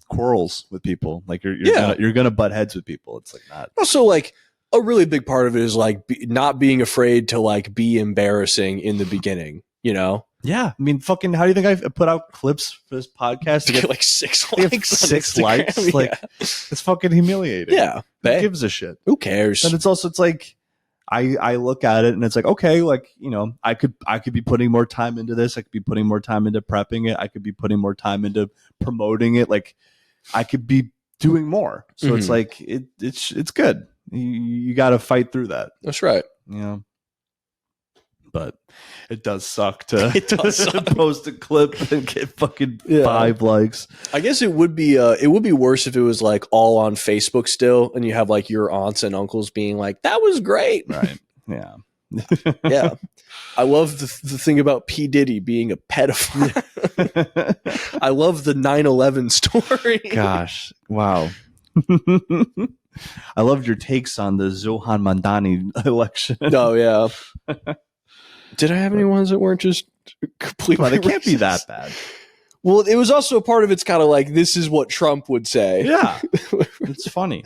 quarrels with people. Like you're gonna butt heads with people. It's like not also like. A really big part of it is like not being afraid to like be embarrassing in the beginning, Yeah. Fucking, how do you think I put out clips for this podcast to get like 6 likes? 6 likes? Yeah. Like, it's fucking humiliating. Yeah. Who gives a shit? Who cares? And it's like, I look at it and it's like, okay, like, I could be putting more time into this. I could be putting more time into prepping it. I could be putting more time into promoting it. Like, I could be doing more. So it's like, it's good. You got to fight through that. That's right. But it does suck to post a clip and get fucking 5 likes. I guess it would be worse if it was like all on Facebook still, and you have like your aunts and uncles being like, "That was great." Right. Yeah. Yeah. I love the thing about P. Diddy being a pedophile. I love the 9/11 story. Gosh. Wow. I loved your takes on the Zohan Mandani election. Oh, yeah. Did I have any ones that weren't just completely Well, they can't be that bad. Well, it was also part of it's kind of like, this is what Trump would say. Yeah. It's funny.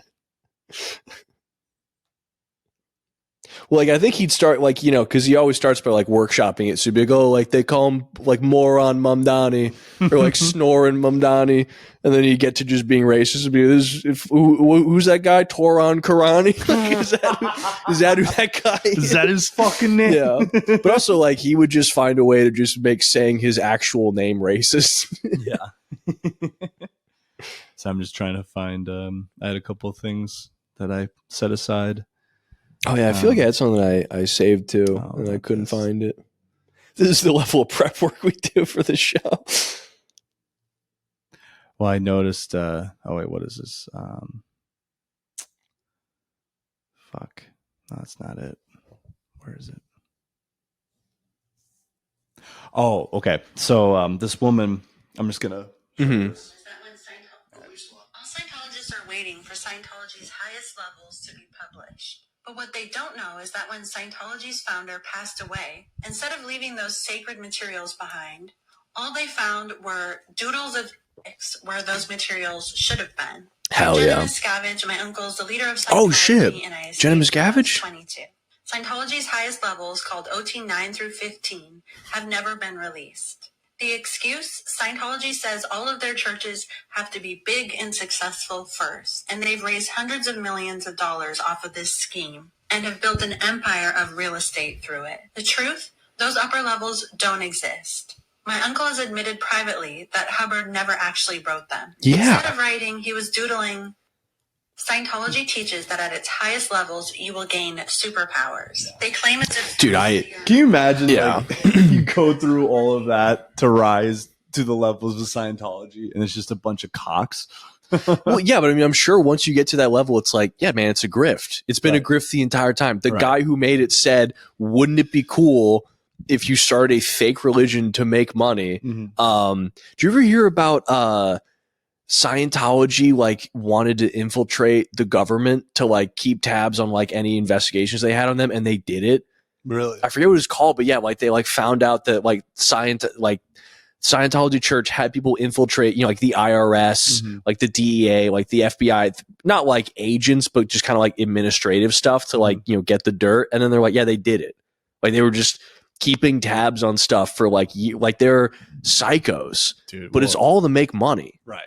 Well, like, I think he'd start, like, because he always starts by, like, workshopping it. So he'd be like, oh, like, they call him, like, moron Mamdani, or, like, snoring Mamdani. And then he'd get to just being racist and be, who's that guy? Toron Karani? Like, is that who that guy is? Is that his fucking name? Yeah. But also, like, he would just find a way to just make saying his actual name racist. Yeah. So I'm just trying to find, I had a couple of things that I set aside. Oh, yeah, I feel like I had something I saved too, and I couldn't find it. This is the level of prep work we do for the show. Well, I noticed. Oh wait, what is this? Fuck. No, that's not it. Where is it? Oh, okay. So this woman, I'm just gonna. Is that when all Scientologists are waiting for Scientology's highest levels to be published. But what they don't know is that when Scientology's founder passed away, instead of leaving those sacred materials behind, all they found were doodles of where those materials should have been. Hell Jenna yeah. Miscavige, my uncle, is the leader of Scientology. Oh shit. And I Jenna Miscavige? 22. Scientology's highest levels, called OT 9 through 15, have never been released. The excuse, Scientology says all of their churches have to be big and successful first, and they've raised hundreds of millions of dollars off of this scheme and have built an empire of real estate through it. The truth, those upper levels don't exist. My uncle has admitted privately that Hubbard never actually wrote them. Yeah. Instead of writing, he was doodling. Scientology teaches that at its highest levels, you will gain superpowers. They claim it's a... Dude, Can you imagine? Yeah. Like, you go through all of that to rise to the levels of Scientology, and it's just a bunch of cocks. Well, yeah, but I mean, I'm sure once you get to that level, it's like, yeah, man, it's a grift. It's been a grift the entire time. The guy who made it said, wouldn't it be cool if you start a fake religion to make money? Do you ever hear about Scientology like wanted to infiltrate the government to like keep tabs on like any investigations they had on them, and they did it? Really? I forget what it's called, but yeah, like they like found out that like Scientology Church had people infiltrate, like the IRS, like the DEA, like the FBI, not like agents, but just kind of like administrative stuff to like, get the dirt. And then they're like, yeah, they did it. Like they were just keeping tabs on stuff for like they're psychos, dude, but it's all to make money. Right.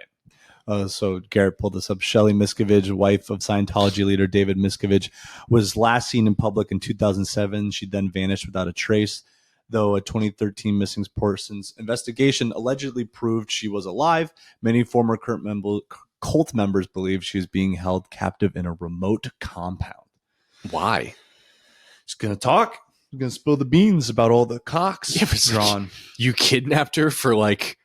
So Garrett pulled this up. Shelley Miscavige, wife of Scientology leader David Miscavige, was last seen in public in 2007. She then vanished without a trace, though a 2013 missing persons investigation allegedly proved she was alive. Many former cult members believe she is being held captive in a remote compound. Why? She's going to talk. She's going to spill the beans about all the cocks drawn. You kidnapped her for like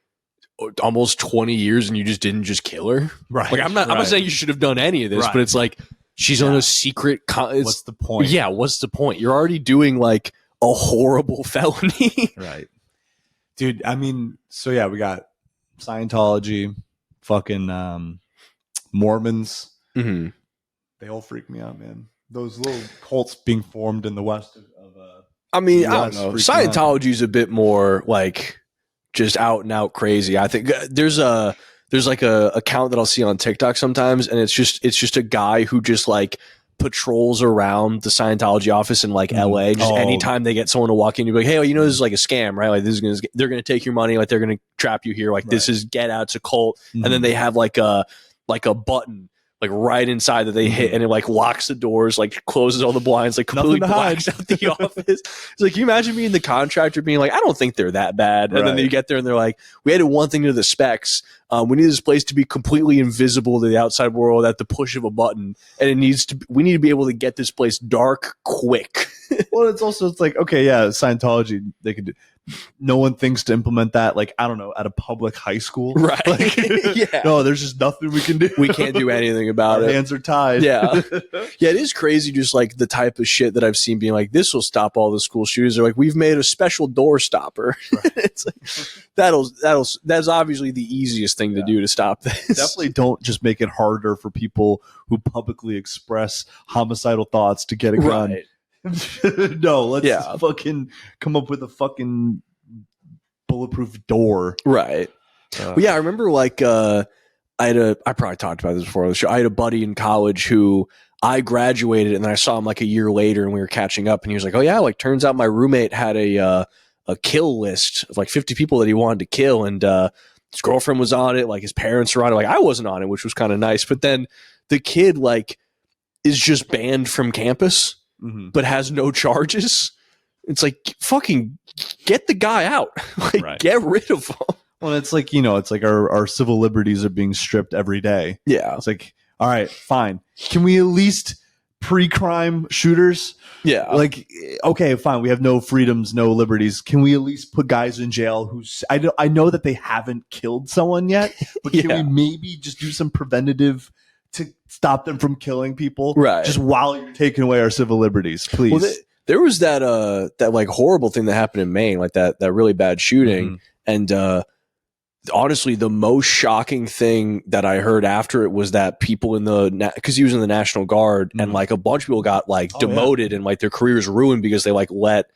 almost 20 years and you just didn't just kill her? Right. Like I'm not saying you should have done any of this, but it's like she's on a secret. What's the point? Yeah. What's the point? You're already doing like a horrible felony. Right. Dude, I mean, so yeah, we got Scientology, fucking Mormons. They all freak me out, man. Those little cults being formed in the West of I mean, I don't know. Scientology's a bit more like just out and out crazy. I think there's like a account that I'll see on TikTok sometimes, and it's just a guy who just like patrols around the Scientology office in like LA. Just anytime they get someone to walk in, you're like, hey, this is like a scam, right? Like they're gonna take your money, like they're gonna trap you here, like this is get out, it's a cult. And then they have like a button like right inside that they hit, and it like locks the doors, like closes all the blinds, like completely blacks out the office. It's like, can you imagine being the contractor being like, I don't think they're that bad. And then you get there and they're like, we added one thing to the specs. We need this place to be completely invisible to the outside world at the push of a button. And we need to be able to get this place dark quick. Well, it's like, okay, yeah, Scientology, they could do. No one thinks to implement that, like, I don't know, at a public high school. Right. Like, no, there's just nothing we can do. We can't do anything about it. Hands are tied. Yeah. Yeah, it is crazy just like the type of shit that I've seen being like, this will stop all the school shooters. They're like, we've made a special door stopper. Right. It's like, that's obviously the easiest thing to do to stop this. Definitely don't just make it harder for people who publicly express homicidal thoughts to get a gun. Right. No, let's fucking come up with a fucking bulletproof door. Right. Well, yeah, I remember like I probably talked about this before on the show. I had a buddy in college who I graduated, and then I saw him like a year later, and we were catching up, and he was like, oh yeah, like turns out my roommate had a kill list of like 50 people that he wanted to kill, and his girlfriend was on it, like his parents were on it, like I wasn't on it, which was kind of nice. But then the kid like is just banned from campus. But has no charges. It's like, fucking get the guy out. Like, get rid of him. Well, it's like, it's like our civil liberties are being stripped every day. Yeah. It's like, all right, fine. Can we at least pre-crime shooters. Yeah. Like, okay, fine. We have no freedoms, no liberties. Can we at least put guys in jail who's, I know that they haven't killed someone yet, but can we maybe just do some preventative to stop them from killing people? Right. Just while you're taking away our civil liberties, please. Well, there was that like horrible thing that happened in Maine, like that really bad shooting. And honestly, the most shocking thing that I heard after it was that people in because he was in the National Guard, and like a bunch of people got like demoted and like their careers ruined because they like let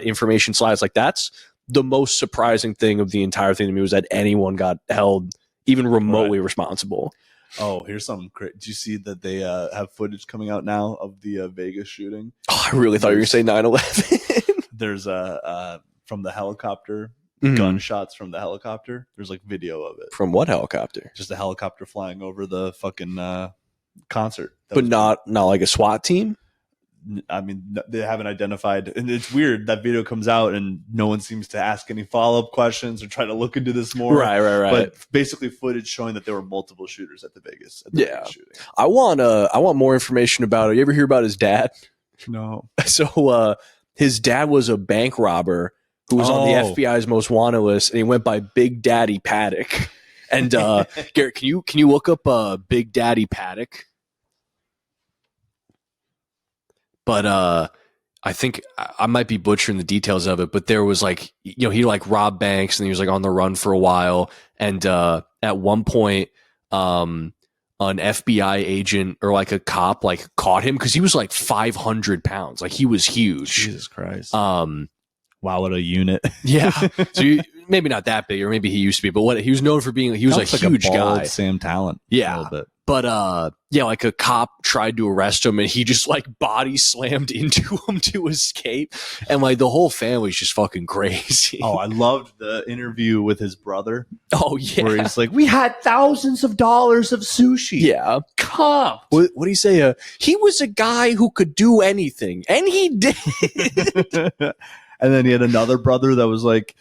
information slide. It's like, that's the most surprising thing of the entire thing to me, was that anyone got held even remotely responsible. Oh, here's something great. Did you see that they have footage coming out now of the Vegas shooting? Oh, I really thought you were going to say 9/11. There's from the helicopter. Gunshots from the helicopter. There's like video of it. From what helicopter? Just a helicopter flying over the fucking concert. But not like a SWAT team? I mean, they haven't identified. And it's weird. That video comes out and no one seems to ask any follow-up questions or try to look into this more. Right. But basically footage showing that there were multiple shooters at the Vegas Vegas shooting. I want more information about it. You ever hear about his dad? No. So his dad was a bank robber who was on the FBI's most wanted list, and he went by Big Daddy Paddock. And Garrett, can you look up Big Daddy Paddock? But I think I might be butchering the details of it, but there was like, he like robbed banks and he was like on the run for a while. And at one point, an FBI agent or like a cop like caught him because he was like 500 pounds. Like, he was huge. Jesus Christ. Wow, what a unit. Yeah. So maybe not that big, or maybe he used to be, but he was known for being, he was a huge guy. Sam Talent. Yeah. A little bit. But like a cop tried to arrest him and he just like body slammed into him to escape. And like the whole family's just fucking crazy. Oh, I loved the interview with his brother. Oh, yeah. Where he's like, we had thousands of dollars of sushi. Yeah. Cop. What do you say? He was a guy who could do anything. And he did. And then he had another brother that was like,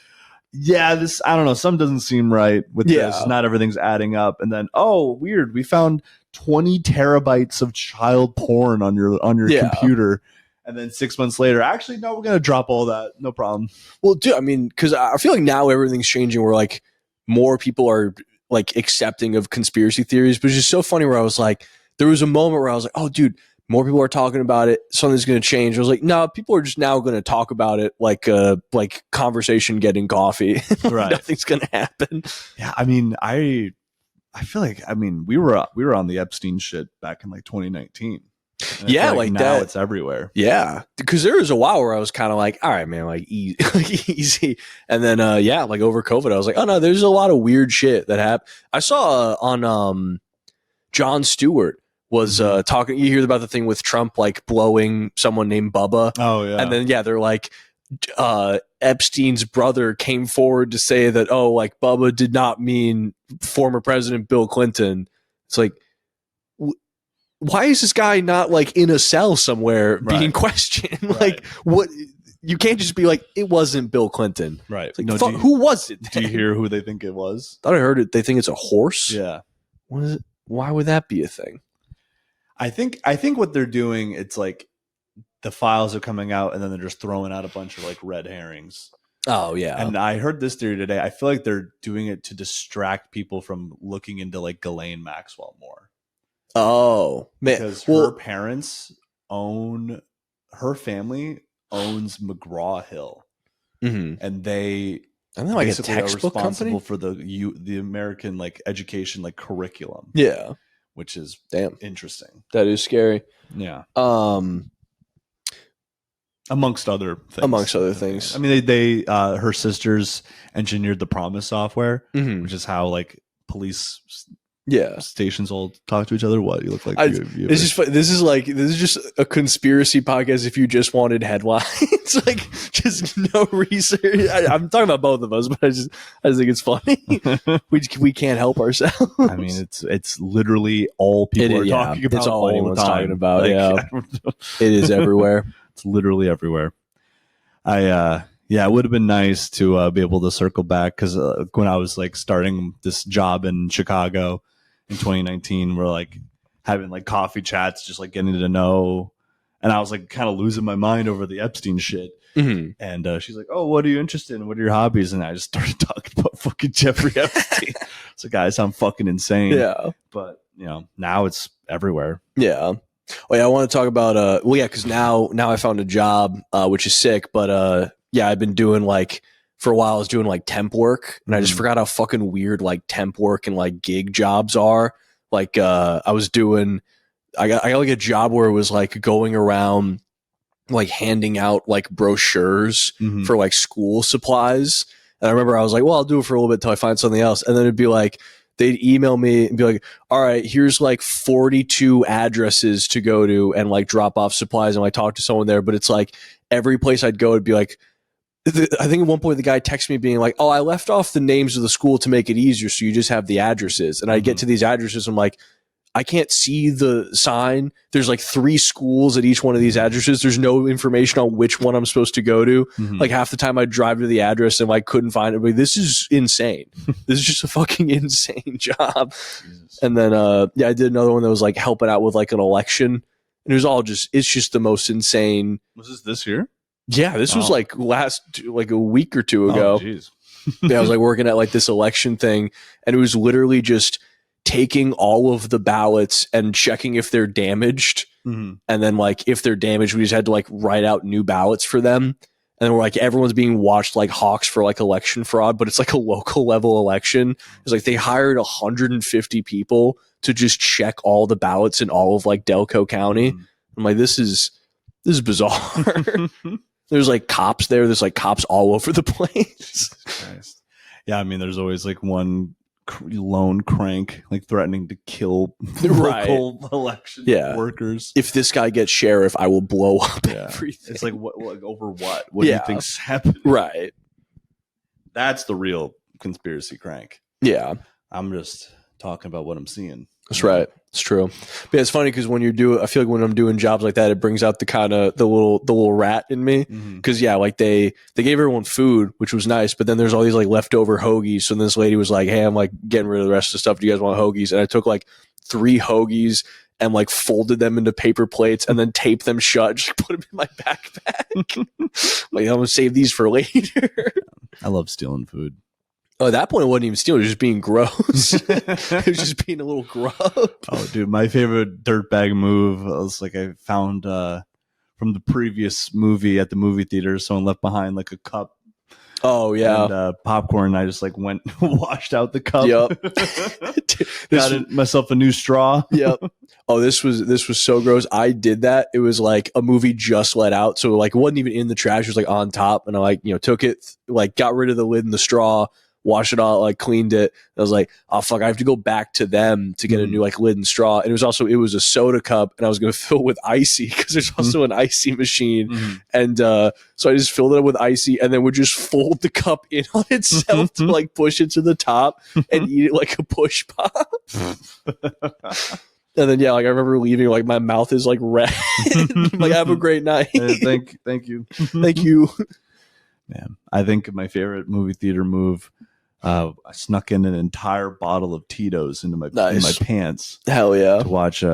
yeah, this, I don't know, something doesn't seem right with this. Not everything's adding up. And then, oh, weird, we found 20 terabytes of child porn on your computer. And then 6 months later, actually, no, we're going to drop all that. No problem. Well, dude, I mean, because I feel like now everything's changing where like more people are like accepting of conspiracy theories. But it's just so funny where I was like, there was a moment where I was like, oh, dude, more people are talking about it. Something's going to change. I was like, no, people are just now going to talk about it like conversation getting coffee. Right. Nothing's going to happen. Yeah. I mean, I feel like, I mean, we were on the Epstein shit back in like 2019. Yeah. Like now that. It's everywhere. Yeah. Because there was a while where I was kind of like, all right, man, like easy. And then, like over COVID, I was like, oh no, there's a lot of weird shit that happened. I saw on Jon Stewart was talking, you hear about the thing with Trump like blowing someone named Bubba. Oh yeah. And then they're like Epstein's brother came forward to say that, oh, like Bubba did not mean former President Bill Clinton. It's like, why is this guy not like in a cell somewhere being questioned? Like, what? You can't just be like, it wasn't Bill Clinton. Right. Like, no, who was it? Do you hear who they think it was? Thought I heard it. They think it's a horse. Yeah. What is it? Why would that be a thing? I think what they're doing, it's like the files are coming out and then they're just throwing out a bunch of like red herrings. Oh yeah. And I heard this theory today. I feel like they're doing it to distract people from looking into like Ghislaine Maxwell more. Oh man. Because her parents her family owns McGraw-Hill. Mm-hmm. And they like a textbook are responsible company for the American like education like curriculum. Yeah. Which is interesting. That is scary. Yeah. Amongst other things. I mean, they her sisters engineered the Promise software, which is how like police stations all talk to each other. What you look like? This is just a conspiracy podcast. If you just wanted headlines, like just no research. I'm talking about both of us, but I just think it's funny. we can't help ourselves. I mean, it's literally all people are talking about. It's all anyone's talking about. Like, it is everywhere. It's literally everywhere. It would have been nice to be able to circle back because when I was like starting this job in Chicago in 2019, we're like having like coffee chats, just like getting to know. And I was like kind of losing my mind over the Epstein shit. Mm-hmm. And she's like, "Oh, what are you interested in? What are your hobbies?" And I just started talking about fucking Jeffrey Epstein. So, guys, I'm fucking insane. Yeah. But now it's everywhere. Yeah. Oh yeah, I want to talk about because now I found a job, which is sick, but I've been doing like for a while I was doing like temp work, and I just forgot how fucking weird like temp work and like gig jobs are. Like I got like a job where it was like going around like handing out like brochures for like school supplies. And I remember I was like, well, I'll do it for a little bit till I find something else. And then it'd be like, they'd email me and be like, all right, here's like 42 addresses to go to and like drop off supplies. And I talk to someone there, but it's like every place I'd go, it'd be like, I think at one point the guy texted me being like, oh, I left off the names of the school to make it easier. So you just have the addresses. And I get to these addresses. I'm like, I can't see the sign. There's like 3 schools at each one of these addresses. There's no information on which one I'm supposed to go to. Like half the time I drive to the address and like couldn't find it. Like, this is insane. This is just a fucking insane job. Jesus. And then, I did another one that was like helping out with like an election. And it was all it's just the most insane. Was this year? Yeah, this was like like a week or two ago. Oh, jeez. I was like working at like this election thing, and it was literally just taking all of the ballots and checking if they're damaged. And then like if they're damaged, we just had to like write out new ballots for them. And then we're like, everyone's being watched like hawks for like election fraud, but it's like a local level election. It's like they hired 150 people to just check all the ballots in all of like Delco County. I'm like, this is bizarre. There's like cops there. There's like cops all over the place. Christ. Yeah, I mean, there's always like one lone crank like threatening to kill local election workers. If this guy gets sheriff, I will blow up everything. It's like what over what? What do you think's happening? Right. That's the real conspiracy crank. Yeah. I'm just talking about what I'm seeing. That's right. It's true. But yeah, it's funny because when I feel like when I'm doing jobs like that, it brings out the kind of the little rat in me. Because like they gave everyone food, which was nice, but then there's all these like leftover hoagies. So then this lady was like, "Hey, I'm like getting rid of the rest of the stuff. Do you guys want hoagies?" And I took like 3 hoagies and like folded them into paper plates and then taped them shut, just put them in my backpack. Like, I'm gonna save these for later. I love stealing food. Oh, at that point, it wasn't even stealing. It was just being gross. It was just being a little grub. Oh, dude, my favorite dirtbag move was like I found from the previous movie at the movie theater. Someone left behind like a cup. Oh, yeah. And popcorn. I just like went washed out the cup. Yep. Got myself a new straw. Yep. Oh, this was so gross. I did that. It was like a movie just let out. So like it wasn't even in the trash. It was like on top. And I like, took it, like got rid of the lid and the straw, washed it all, like cleaned it. I was like, oh fuck, I have to go back to them to get a new like lid and straw. And it was a soda cup, and I was going to fill it with icy because there's also an icy machine. And so I just filled it up with icy and then would just fold the cup in on itself to like push it to the top and eat it like a push pop. And then like I remember leaving, like my mouth is like red. Like, have a great night. Thank you. Thank you. Man, I think my favorite movie theater move. I snuck in an entire bottle of Tito's into my pants. Hell yeah! To watch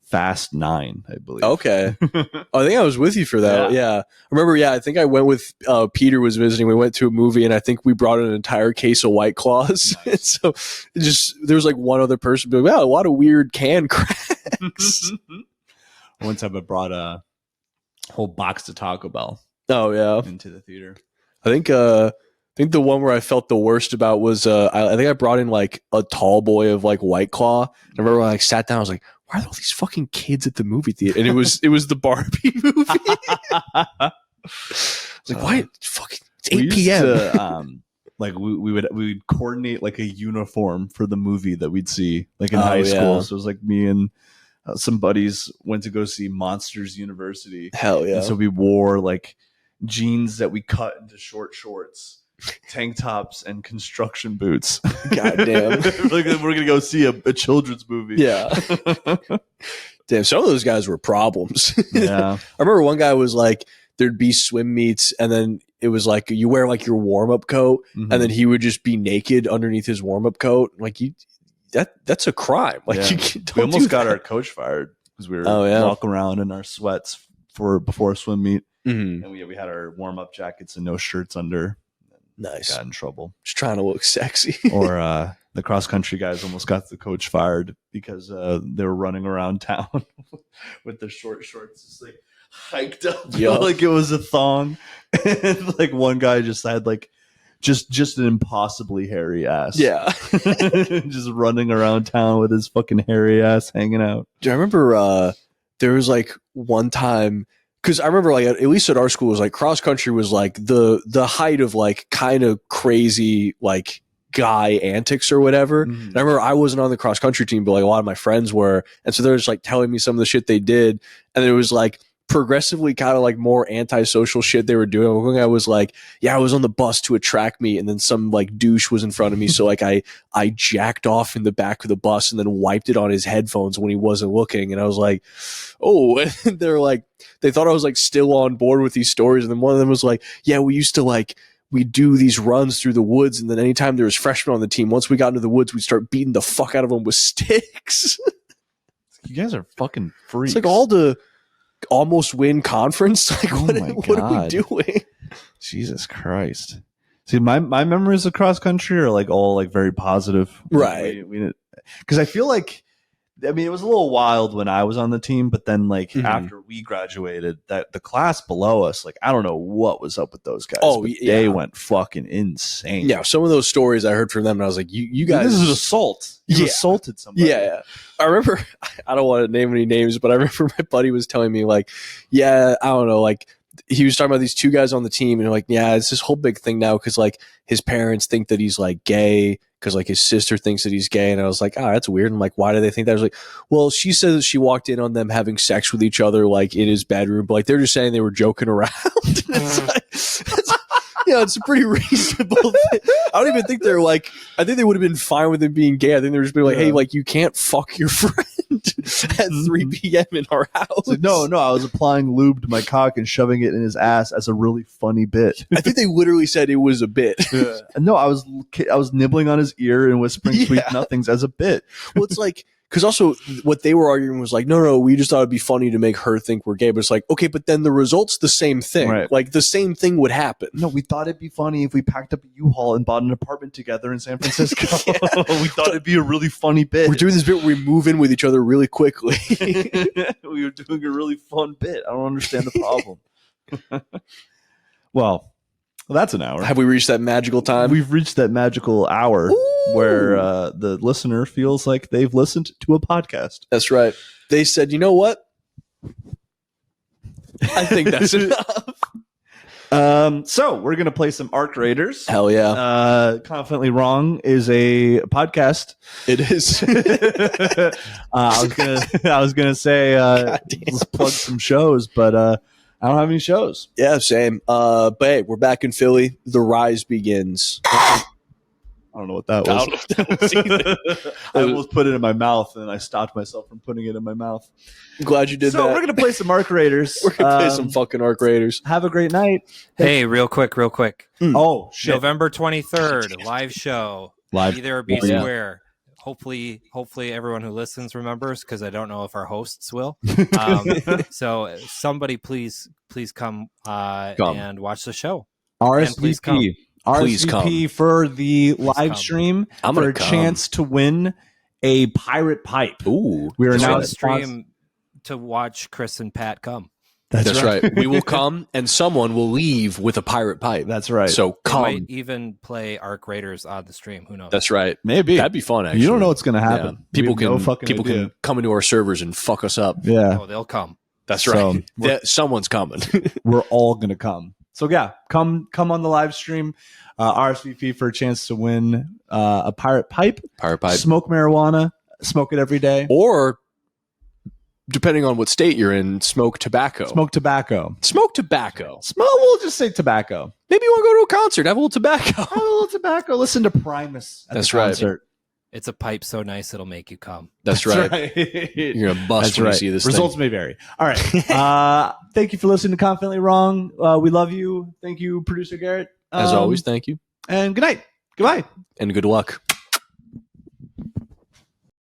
Fast 9, I believe. Okay. I think I was with you for that. Yeah. I remember. Yeah, I think I went with Peter was visiting. We went to a movie, and I think we brought an entire case of White Claws. Nice. So there was like one other person, but wow, a lot of weird can cracks. One time I brought a whole box of Taco Bell. Oh yeah, into the theater. I think the one where I felt the worst about was I think I brought in like a tall boy of like White Claw. I remember when I like sat down, I was like, why are all these fucking kids at the movie theater? And it was the Barbie movie. I was like, why? Fucking, it's 8 p.m. Like we would coordinate like a uniform for the movie that we'd see like in high school. So it was like me and some buddies went to go see Monsters University. Hell yeah! And so we wore like jeans that we cut into short shorts, tank tops, and construction boots. Goddamn. We're gonna go see a children's movie. Yeah. Damn, some of those guys were problems. Yeah. I remember one guy was like, there'd be swim meets, and then it was like you wear like your warm-up coat, and then he would just be naked underneath his warm-up coat. Like, that's a crime. Like we almost got our coach fired because we were walking around in our sweats before a swim meet, and we had our warm up jackets and no shirts under. Nice. Got in trouble. Just trying to look sexy. Or the cross country guys almost got the coach fired because they were running around town with their short shorts just like hiked up like it was a thong. And like one guy just had like just an impossibly hairy ass. Yeah. Just running around town with his fucking hairy ass hanging out. Do I remember there was like one time, because I remember like at least at our school was like cross country was like the height of like kind of crazy like guy antics or whatever. And I remember I wasn't on the cross country team, but like a lot of my friends were, and so they're just like telling me some of the shit they did, and it was like progressively kind of like more antisocial shit they were doing. One guy was like, yeah, I was on the bus to a track meet, and then some like douche was in front of me, so like I jacked off in the back of the bus and then wiped it on his headphones when he wasn't looking. And I was like, oh. And they're like, they thought I was like still on board with these stories, and then one of them was like, yeah, we used to like we do these runs through the woods, and then anytime there was freshmen on the team, once we got into the woods, we'd start beating the fuck out of them with sticks. You guys are fucking freaks. It's like all the almost win conference. Like, what are we doing? Jesus Christ. See, my memories of cross country are like all like very positive. Right. Because I feel like, I mean, it was a little wild when I was on the team, but then like after we graduated, that the class below us, like I don't know what was up with those guys. Oh, they went fucking insane. Yeah, some of those stories I heard from them, and I was like, you guys, this is an assault. You assaulted somebody. Yeah. I remember, I don't want to name any names, but I remember my buddy was telling me like, yeah, I don't know, like he was talking about these two guys on the team, and like, yeah, it's this whole big thing now because like his parents think that he's like gay because like his sister thinks that he's gay. And I was like, oh, that's weird. I'm like, why do they think that? I was like, well, she says that she walked in on them having sex with each other like in his bedroom, but like they're just saying they were joking around. It's like, it's a pretty reasonable thing. I don't even think they're like, I think they would have been fine with him being gay. I think they were just being like, hey, like you can't fuck your friend at 3 p.m. in our house. Like, no, I was applying lube to my cock and shoving it in his ass as a really funny bit. I think they literally said it was a bit. Yeah. No, I was nibbling on his ear and whispering sweet nothings as a bit. Well, it's like, because also what they were arguing was like, no, we just thought it'd be funny to make her think we're gay. But it's like, okay, but then the result's the same thing. Right. Like the same thing would happen. No, we thought it'd be funny if we packed up a U-Haul and bought an apartment together in San Francisco. We thought it'd be a really funny bit. We're doing this bit where we move in with each other really quickly. We were doing a really fun bit. I don't understand the problem. Well, that's an hour. Have we reached that magical time? We've reached that magical hour. Ooh. Where the listener feels like they've listened to a podcast. That's right. They said, you know what? I think that's enough. So we're going to play some Arc Raiders. Hell yeah. Confidently Wrong is a podcast. It is. I was gonna say let's plug some shows, but I don't have any shows. Yeah, same. But hey, we're back in Philly. The rise begins. I don't know what that was. I almost put it in my mouth, and I stopped myself from putting it in my mouth. I'm glad you did that. So we're going to play some Arc Raiders. We're going to play some fucking Arc Raiders. Have a great night. Hey, real quick. Oh, shit. November 23rd, live show. Either be square. Hopefully everyone who listens remembers, because I don't know if our hosts will. So somebody please come and watch the show. RSVP. RSVP for the live stream for a chance to win a pirate pipe. Ooh, we are now stream to watch Chris and Pat come. That's right. We will come, and someone will leave with a pirate pipe. That's right. So come. They might even play Arc Raiders on the stream. Who knows? That's right. Maybe that'd be fun. Actually, you don't know what's going to happen. Yeah. People can come into our servers and fuck us up. Yeah. Oh, they'll come. That's right. Someone's coming. We're all going to come. So yeah, come on the live stream. RSVP for a chance to win a pirate pipe. Smoke marijuana. Smoke it every day. Or, depending on what state you're in, smoke tobacco. Smoke tobacco. We'll just say tobacco. Maybe you want to go to a concert. Have a little tobacco. Listen to Primus at the concert. It's a pipe so nice it'll make you come. That's right. You're going to bust when you see this Results may vary. All right. Thank you for listening to Confidently Wrong. We love you. Thank you, Producer Garrett. As always, thank you. And good night. Goodbye. And good luck.